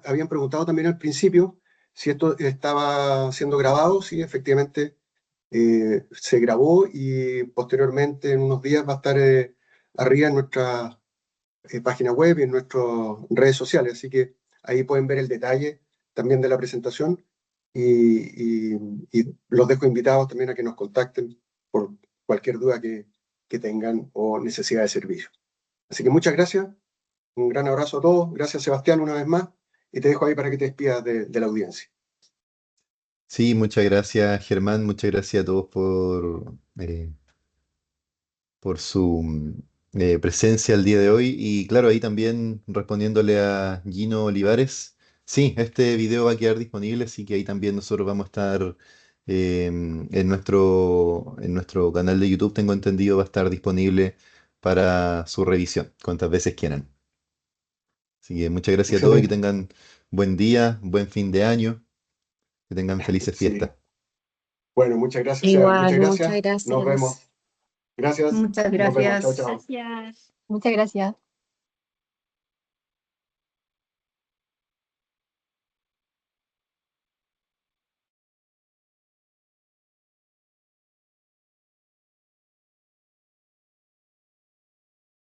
Habían preguntado también al principio si esto estaba siendo grabado. Sí, efectivamente se grabó y posteriormente en unos días va a estar arriba en nuestra página web y en nuestras redes sociales. Así que ahí pueden ver el detalle también de la presentación y los dejo invitados también a que nos contacten por cualquier duda que tengan o necesidad de servicio. Así que muchas gracias. Un gran abrazo a todos. Gracias, Sebastián, una vez más. Y te dejo ahí para que te despidas de la audiencia. Sí, muchas gracias, Germán. Muchas gracias a todos por su presencia el día de hoy. Y claro, ahí también respondiéndole a Gino Olivares. Sí, este video va a quedar disponible, así que ahí también nosotros vamos a estar en nuestro canal de YouTube, tengo entendido, va a estar disponible para su revisión, cuantas veces quieran. Así que muchas gracias a todos y que Excelente. tengan buen día, buen fin de año, que tengan felices Sí. fiestas. Bueno, muchas gracias, Seba. Igual, Muchas muchas gracias. Nos gracias. vemos. Gracias. Muchas Nos vemos. Chao, gracias. chao. Gracias. Muchas gracias.